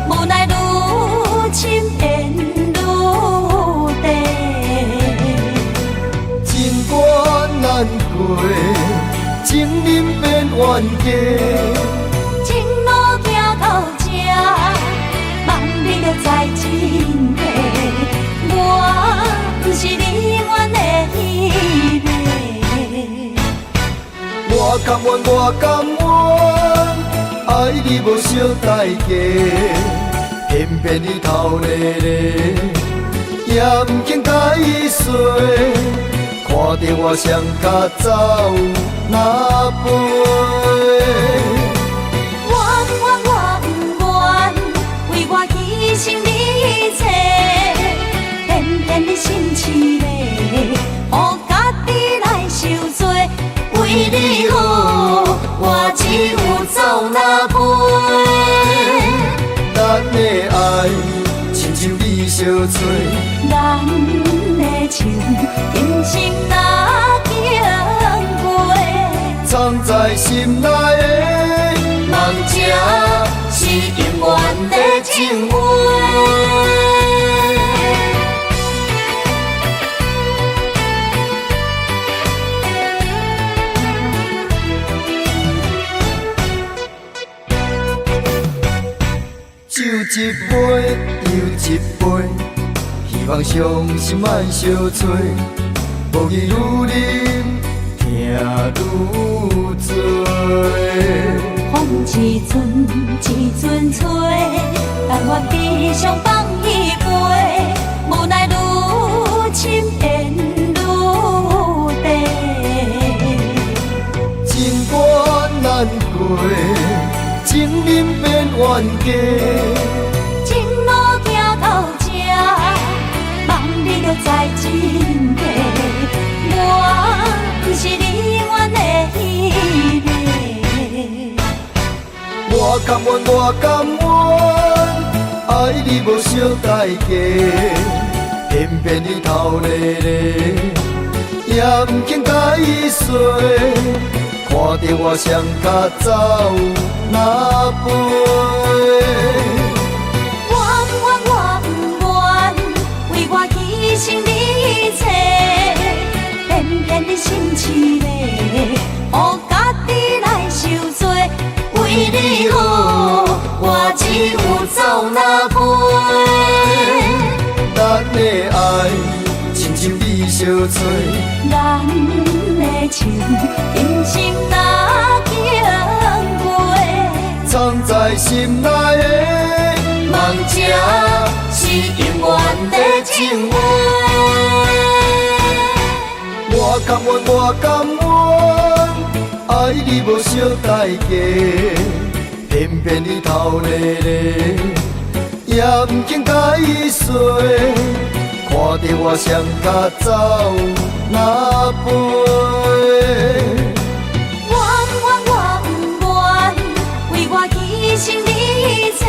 无奈愈深缘愈低。情关难过，情人变冤家。情路行到这，望你着知真谛。我不是你愿的迄个。我甘愿，我甘愿，爱你无小代价，偏偏你头咧咧，也不肯解释。看着我双脚走哪飞？我不愿，为我牺牲你一切，偏偏你心痴咧，予家己来受罪。为你好，我只有走哪陪？咱的爱亲像你相催，咱的情人生若经过，藏在心内的梦，这是永远的情话。酒一杯又一杯，希望伤心莫相催。无语愈啉，听愈醉。风一阵一阵吹，但我只想放一杯，无奈愈深缘愈低。情关难过，情人变冤家。情路行到这，望你着知真谛。我不是你愿的迄个。我甘愿，我甘愿，爱你无小代价，偏偏你头咧咧，也不肯解释。看着我双脚走哪飞？我不愿，为我牺牲你一切，偏偏你我只有走那飞。咱的爱，亲像你相做，咱的情，今生哪经过？藏在心内的梦，这是永远的情话。我甘愿，我甘愿，爱你无小代价，偏偏你头咧咧，也不肯解说，看着我双脚走那飞。牺牲你一切，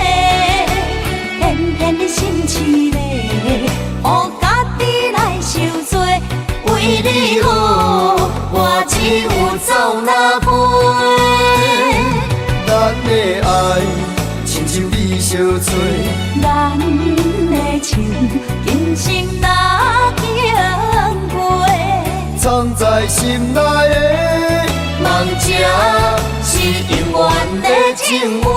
偏偏你心凄厉，予家己来受罪。为你好，我只有走那飞。咱的爱，亲像你相做，咱的情，今生哪经过？藏在心内的梦，这是永远的情话。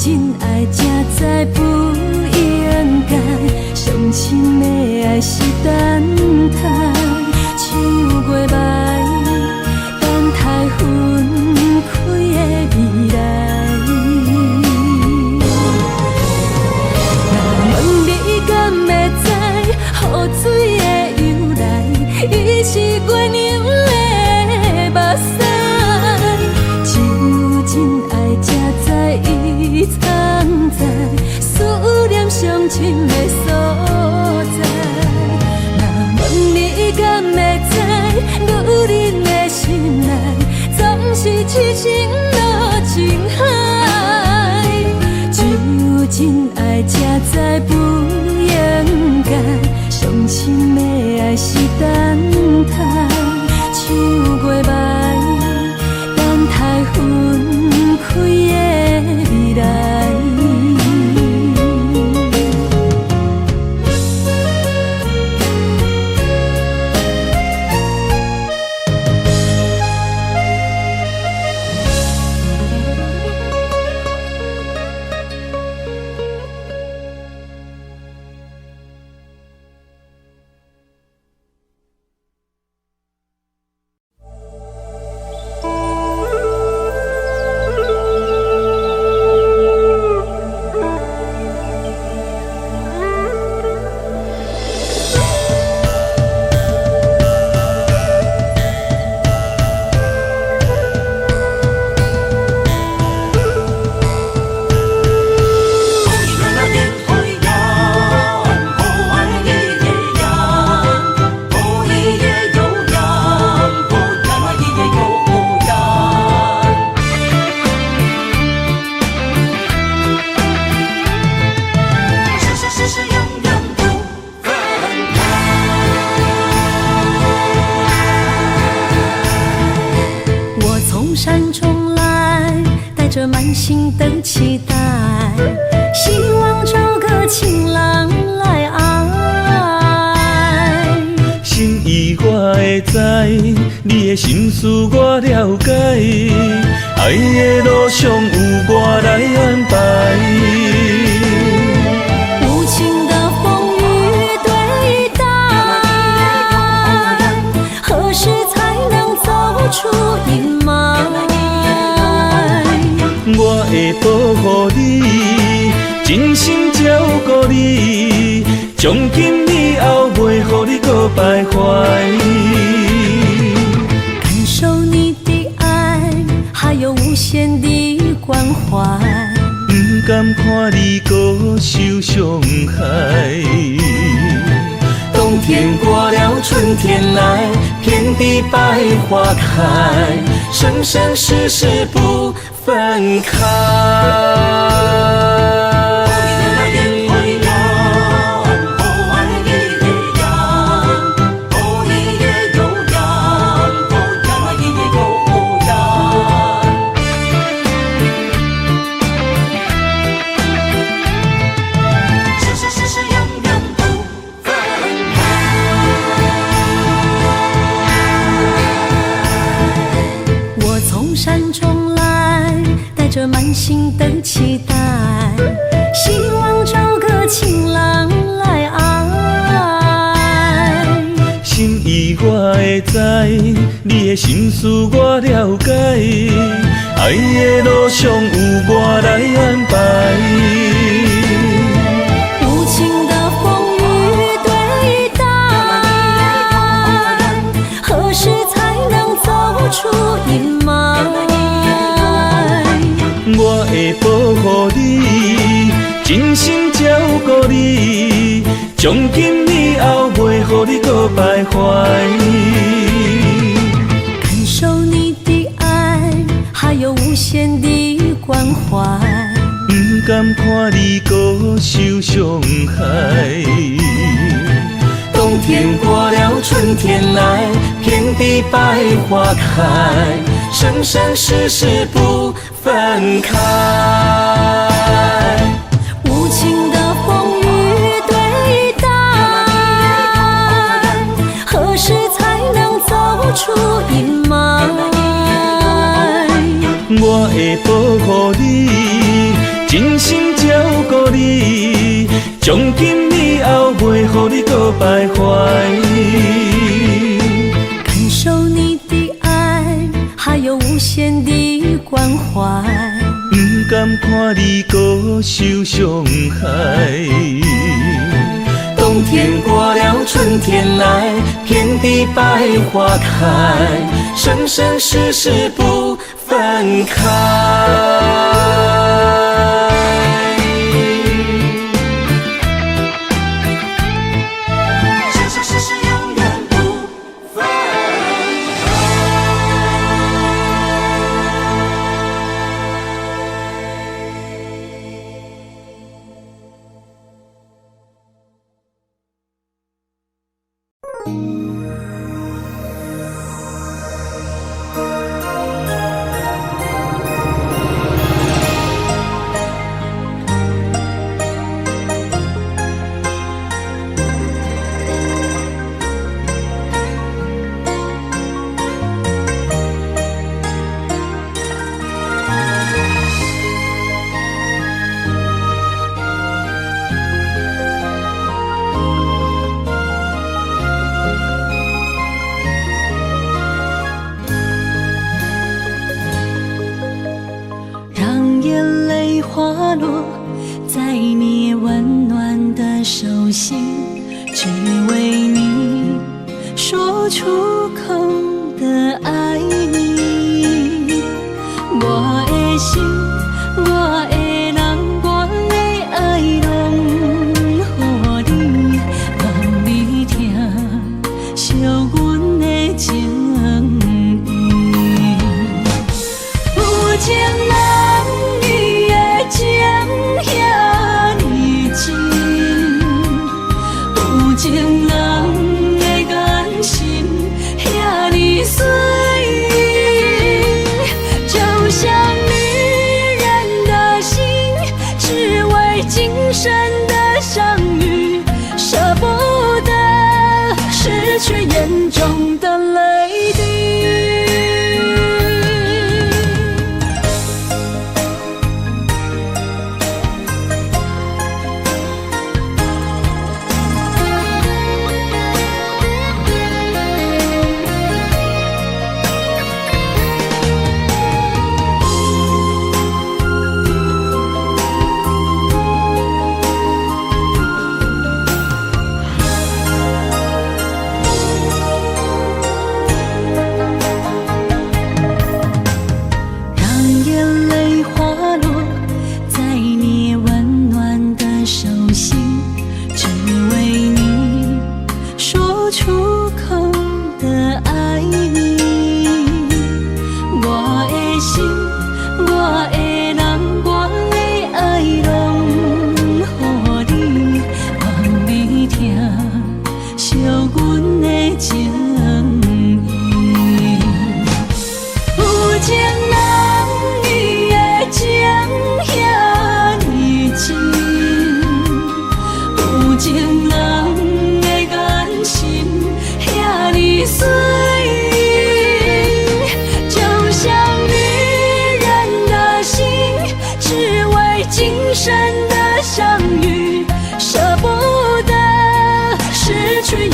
真爱才知不应该，伤心的爱还是等待？唱过麦，等待分开的未来。若问你敢会知，雨水的由来，伊是月娘的目屎。只有真爱才知伊藏在思念上深的所在。若问你敢会知，女人的心内总是痴情落情海。只有真爱才知不应该，伤心的爱是等待。唱过麦，等待分开的未来。山中来，带着满心的期待，希望找个情郎来爱。心意我会知，你的心思我了解，爱的路上有我来安排。无情的风雨对待，何时才能走出阴霾？我会保护你，真心照顾你，从今以后袂予你搁徘徊。感受你的爱，还有无限的关怀。不甘看你搁受伤害。冬天过了，春天来，遍地百花开，生生世世不分开。山中来，带着满心的期待，希望找个情郎来爱。心意我会知，你的心思我了解，爱的路上有我来安排。无情的风雨对待，何时才能走出阴霾？我会保护你，真心照顾你，从今以后袂予你搁徘徊。感受你的爱，还有无限的关怀。不甘看你搁受伤害。冬天过了，春天来，遍地百花开，生生世世不分开。无情的风雨对待，何时才能走出阴霾？我会保护你，真心照顾你，从从今以后袂予你搁徘徊。感受你的爱，还有无限的关怀。不甘看你搁受伤害。冬天过了，春天来，遍地百花开，生生世世不分开。生生世世永远不分开。让眼泪滑落在你温暖的手心，只为你说出口的爱你。我的心，我的人，我的爱拢予你，望你听，惜阮的情意。有情人伊的情遐尼真，有情人的眼神遐尼水，就像女人的心，只为今生的相遇，舍不得失去眼中的泪滴。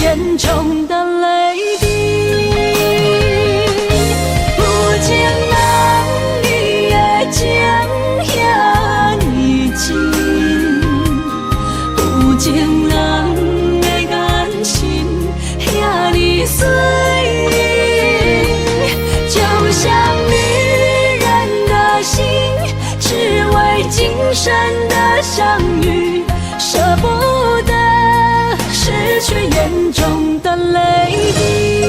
眼中的泪滴，有情人伊的情遐尼真，有情人的眼神遐尼水，就像女人的心，只为今生的相遇，舍不得失去眼中的泪滴。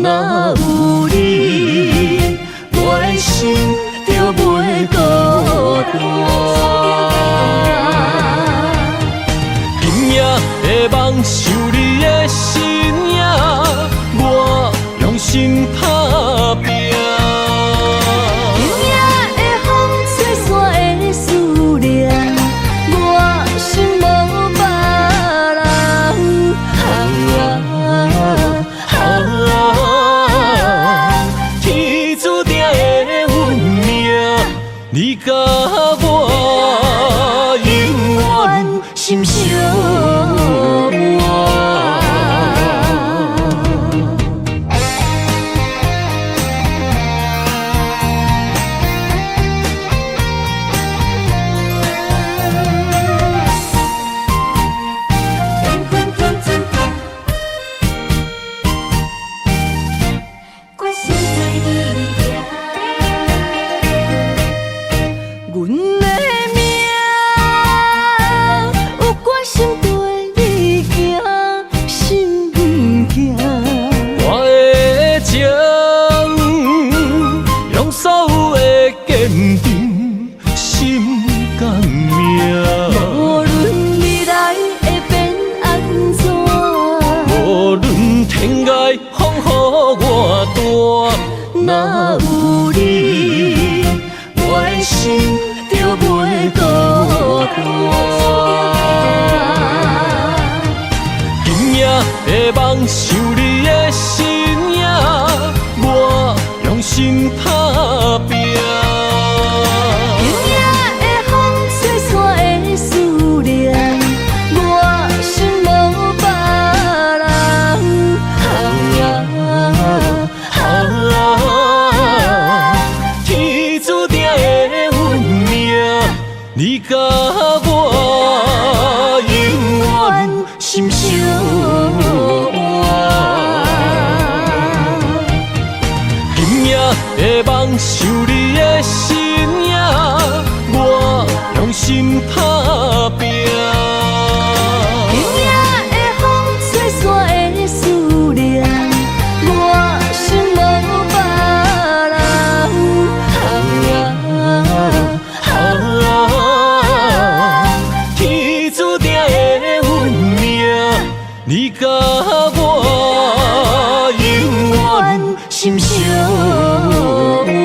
若有你，我的心就袂孤单。今夜的梦想你的身影，我用心打拼。今夜的风吹散的思念，我心无别人。天注定的运命，你甲我永远心相伴。若有你，我的心就袂孤单。今夜的梦想你的身影，我用心打拼。今夜的风吹散的思念，我心无别人。你甲我永远心相伴。今夜的梦想你的身影，我用心打拼。今夜的风吹散的思念，我心无别人。你甲我永远心相伴。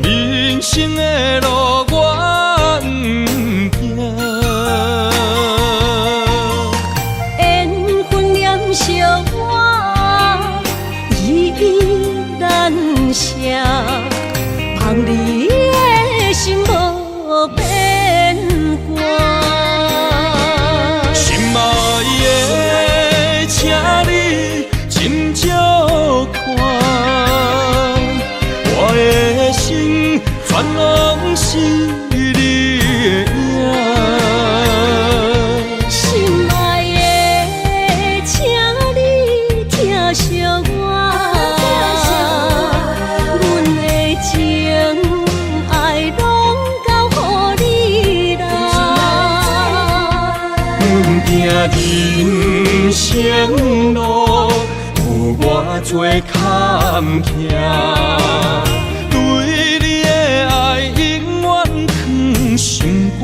人生的路我不行，缘分念惜我依依难舍，望你的心无变卦。心爱的，请你斟酌看。我的心全拢是你的影，心爱的，请你疼惜我，阮的情爱拢交予你啦。阮行人生路有偌多坎坷。心肝，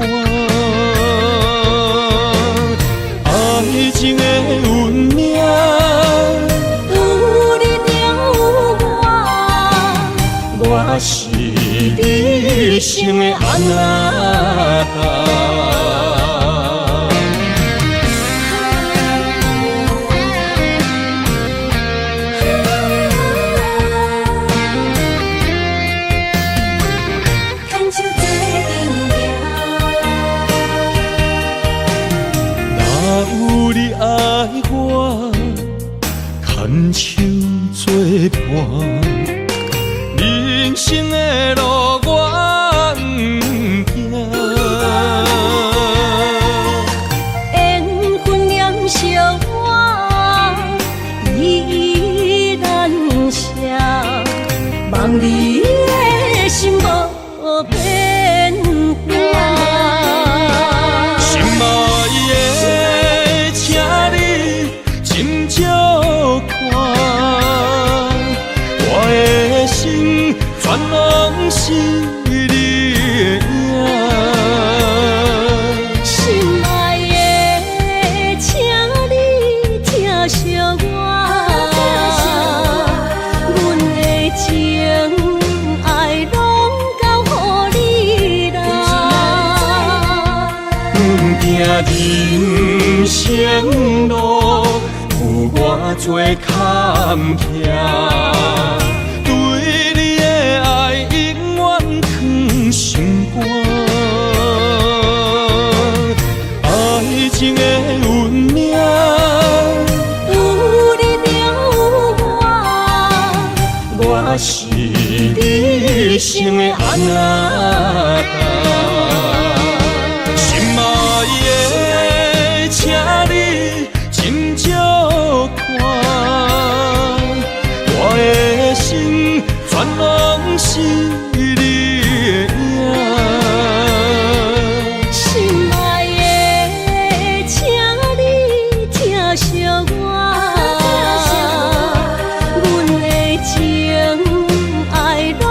爱情的运是你生的阿那达。若有你爱我，牵手作伴，人生的路我不惊。缘分念相我依然写，望你的心无变化。心爱的，请你斟酌看，我的心全拢是你的影。心爱的，请你疼惜我，阮的情爱拢交予你啦。阮行人生路，有我做坎坷，对你的爱永远藏心肝。爱情的运命，有你就有我，我是你生的阿那达。心爱的，请你斟酌看，我的心全拢是你的影。心爱的，请你疼惜我，阮的情爱拢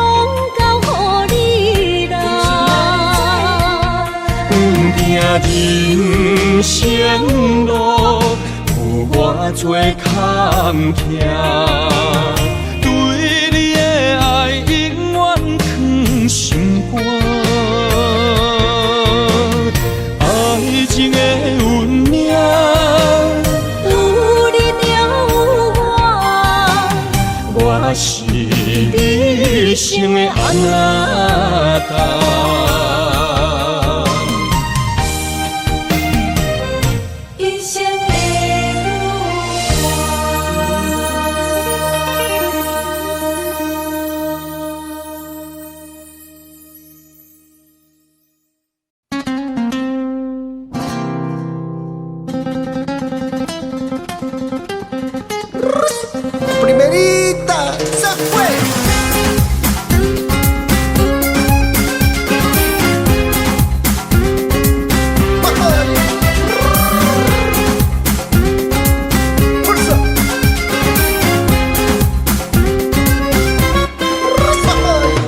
交予你啦。阮行人生路，有我做坎坷，对你的爱永远藏心肝。爱情的运命，有你就有我，我是你生的阿那达。一生的Primerita, se fue. Fuerza.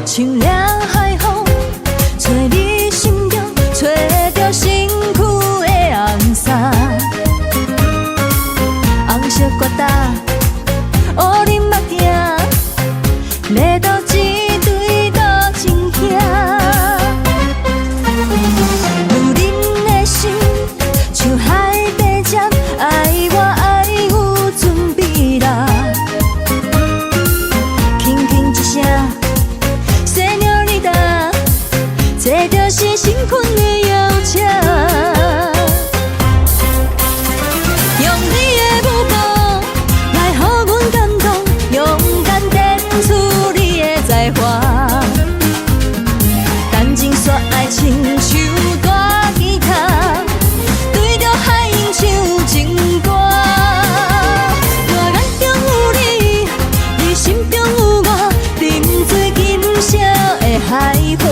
清凉海风，吹你心中，吹着身躯的红衫，红色疙瘩，乌林目镜，要倒一对倒真兄，女人的心像海底针，爱我爱有准备啦，轻轻一声。这就是新婚的邀请，用你的目光来予阮感动，勇敢展出你的才华，谈情说爱亲像大吉他，对着海涌唱情歌。我眼中有你，你心中有我，沉醉今宵的海岸。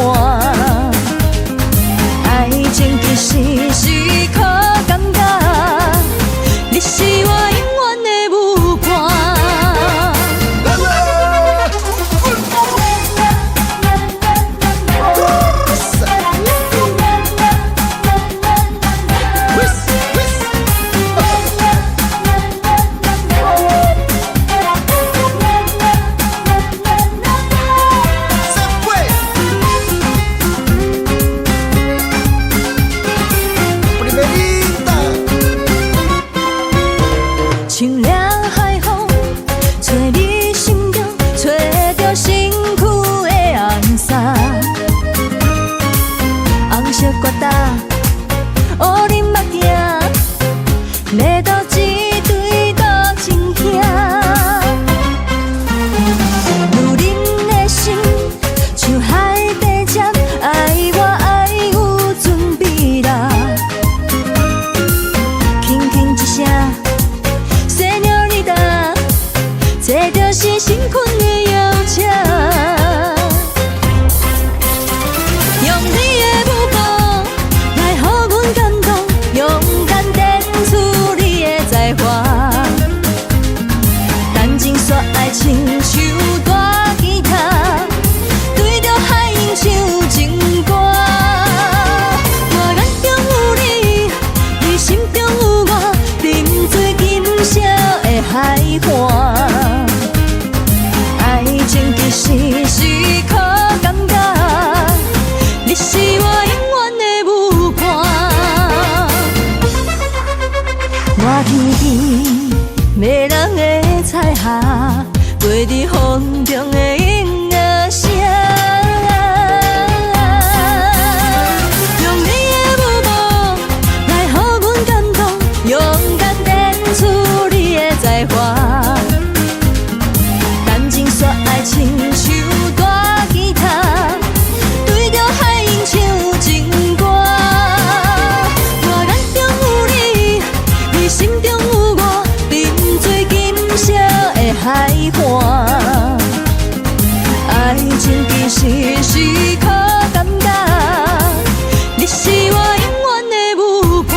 伫风中的婴儿声。用你的舞步来予阮感动，勇敢展出你的才华。谈情说爱亲像大吉他，对着海音唱情歌。我眼中有你，你心中有我，沉醉今宵的海岸。爱情其实是靠感觉，你是我永远的舞伴。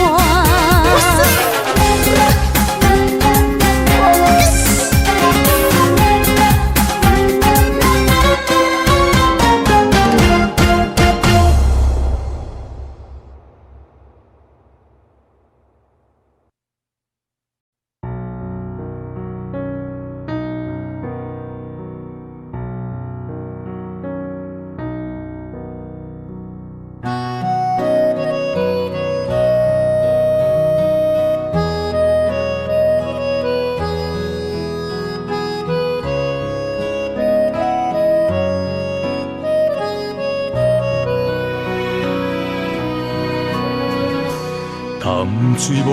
潭水无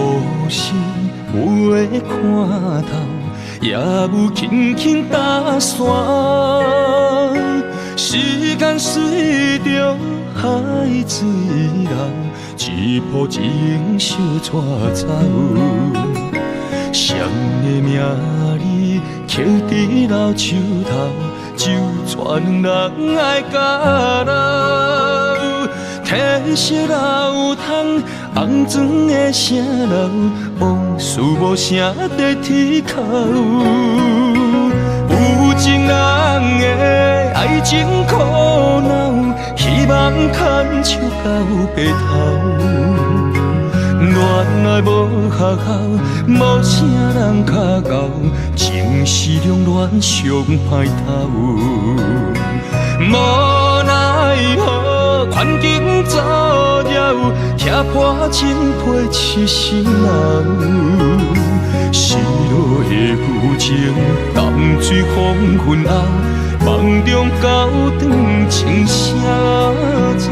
声，袂看透，也有轻轻打散。时间随着海水流，一步情小带走。谁的名字刻伫老树头，就全人爱甲老。褪色老窗，红砖的城楼，往事无声在天口。有情人的爱情苦恼，希望牵手到白头。恋爱无学校，无啥人较敖，情是两恋上歹头。无奈何，环境造谣，踢破真配痴心人。失落的旧情，淡水黄昏后，梦中高长青啥走。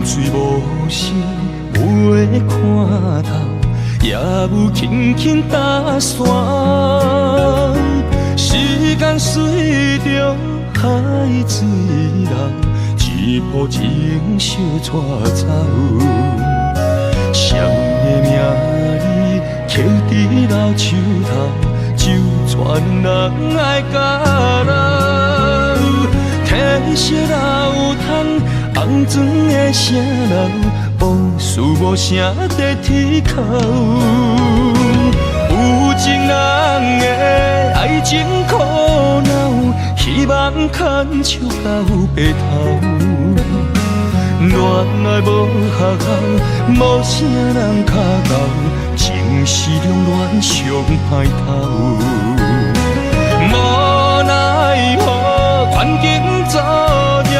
水无声，袂看透，也有轻轻打散。时间随着海水流，一步情小带走。谁的名字刻伫老树头，就全人爱甲老。褪色老窗，红砖的城楼，往事无声在天口。有情人的爱情苦恼，希望牵手到白头。恋爱无学校，无啥人较敖，情是两恋上歹头。无奈何，环境造谣，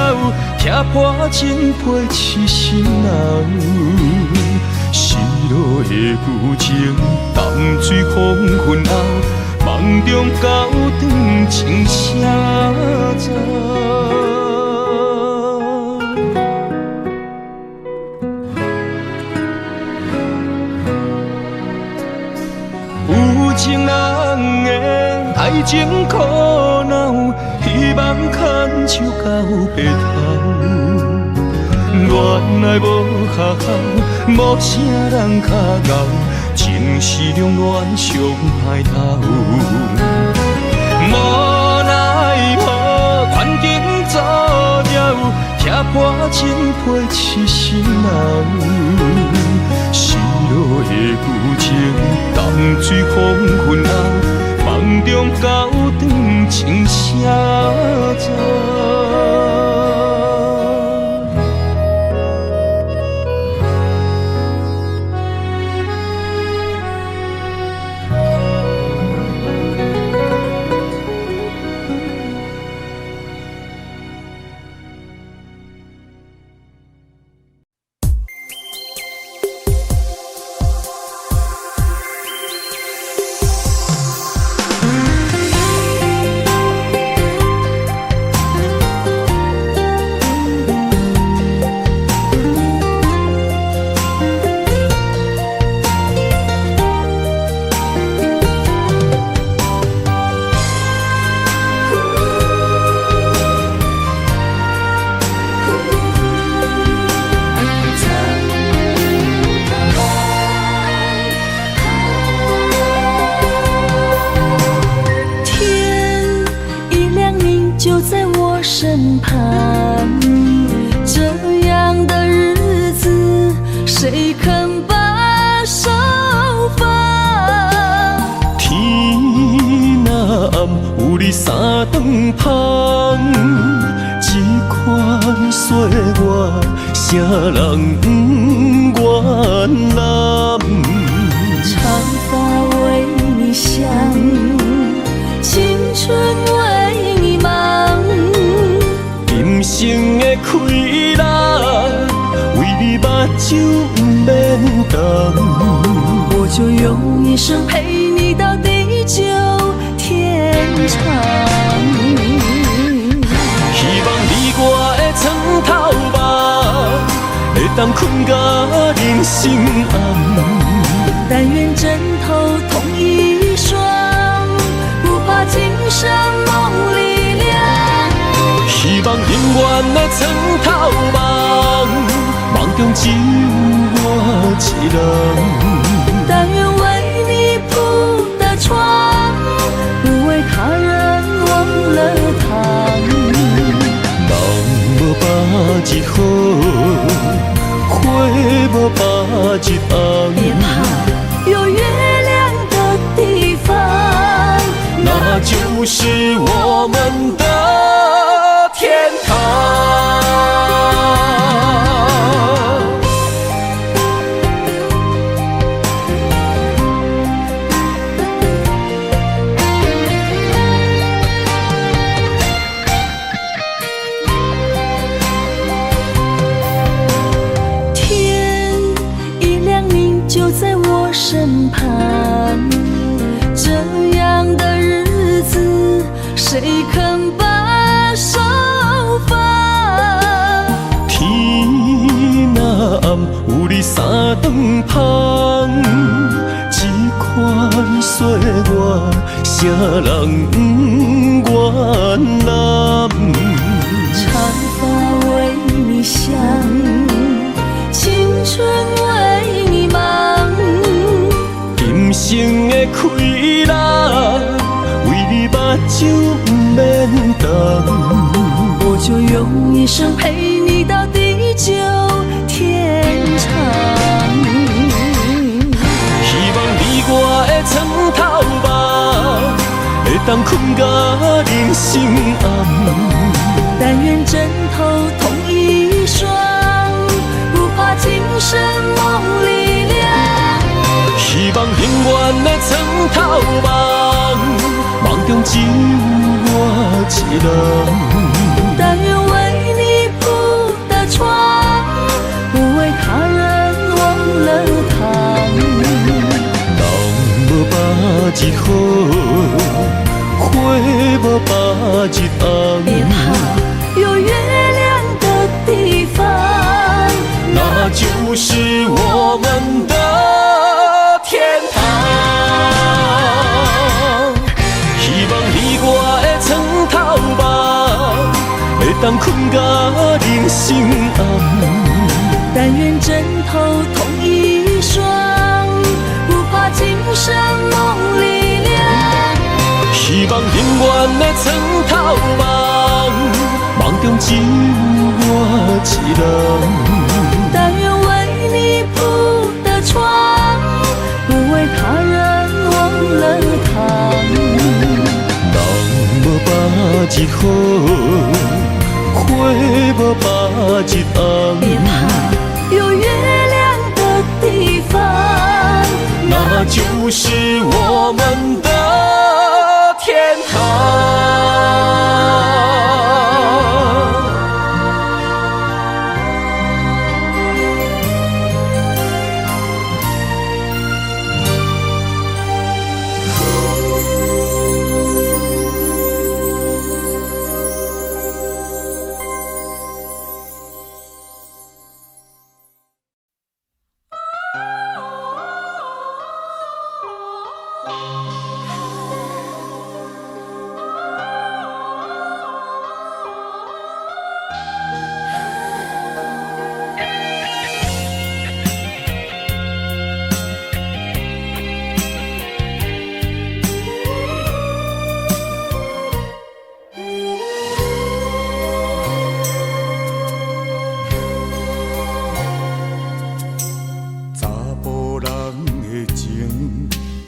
踢破真配痴心人。失落的旧情，淡水黄昏后，梦中高长青啥走。有情人的爱情苦恼，希望牵手到白头。恋爱无学校，无啥人较敖，情是两恋上歹头。无奈何，环境造谣，踢破真配痴心人。失落的旧情，淡水黄昏后，梦中高长青啥走。有你三顿芳，这款岁月，啥人不愿揽？长发为你香，青春为你忙。今生的快乐，为你目睭不免干。我就用一生陪你到地久天长。希望你我的床头梦，会当困甲人心暗。但愿枕头同一双，不怕今生梦里凉。希望永远的床头梦，梦中只有我一人。但愿为你铺的床，不为他人忘了糖。人无百日好，花无百日红。别怕，有月亮的地方，那就是我们的天堂。天一亮你就在我身旁，这样的日子谁肯把手放？天若暗，有你三顿芳，这款岁月，啥人不愿揽？长发为你香，青春为你忙。今生的快乐，为你目睭不免干。我就用一生陪你到地久天长。希望你我的床头梦，会当困甲人心暗。但愿枕头同一双，不怕今生梦里凉。希望永远的床头梦，梦中只有我一人。但愿为你铺的床，不为他人忘了糖。人无百日好，花无百日红。别怕，有月亮的地方，那就是我们的天堂。希望你我的床头梦，会当困甲人心暗。但愿枕头同一双，不怕今生梦里凉。希望永远的床头梦，梦中只有我一人。但愿为你铺的床，不为他人忘了糖。人无百日好，花无百日红。别怕，有月亮的地方，那就是我们的天堂。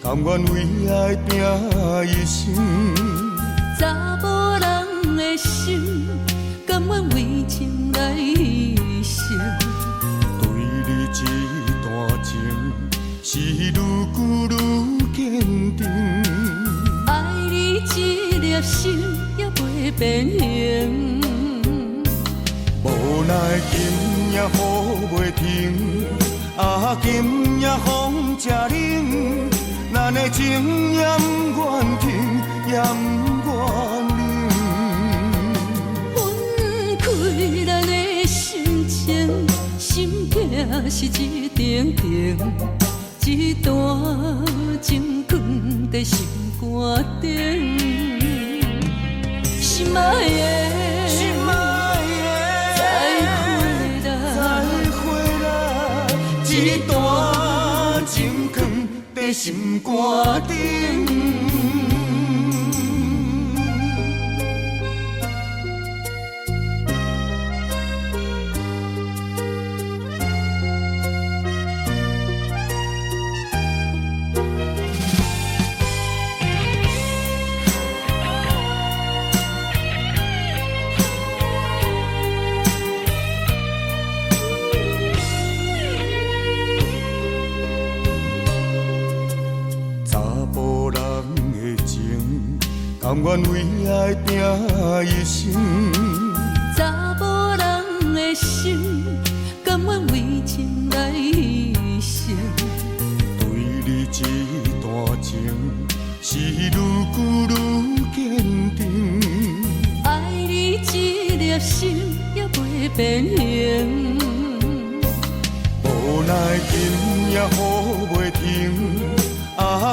甘愿为爱拼一生，查某人的心，甘愿为情来牺牲。对你这段情，是愈久愈坚定。爱你一粒心也袂变形。无奈今夜雨袂停，今夜风正冷，咱的情也不愿停，也不愿冷。分开咱的心情，心境是一定定，一段情放在心肝顶。心爱的，心爱的，再会啦，一段情放在心肝顶。甘愿为爱拼一生，查某人的心，甘愿为情来牺牲。对你这段情，是愈久愈坚定。爱你一粒心也袂变形。无奈今夜雨袂停，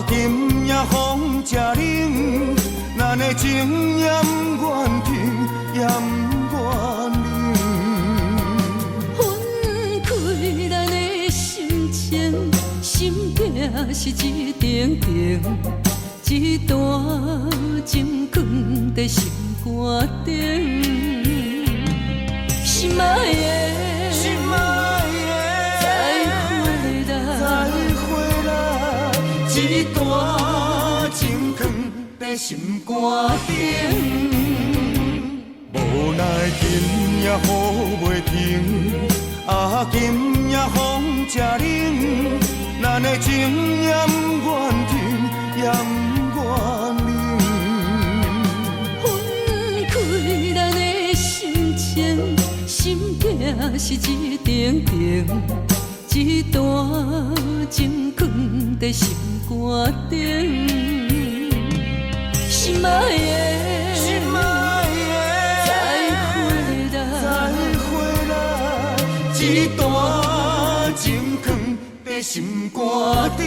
今夜风正冷。咱的情也不愿停，也不愿冷。分开咱的心情，心境是一定定，一段情放在心肝顶。心爱的，心爱的，再会啦，一段情放在心肝顶。无奈今夜雨袂停，今夜风正冷，咱的情也不愿停，也不愿冷。分开咱的心情，心境是一定定，一段情放在心肝顶。心爱的，再会啦，一段情放在心肝顶。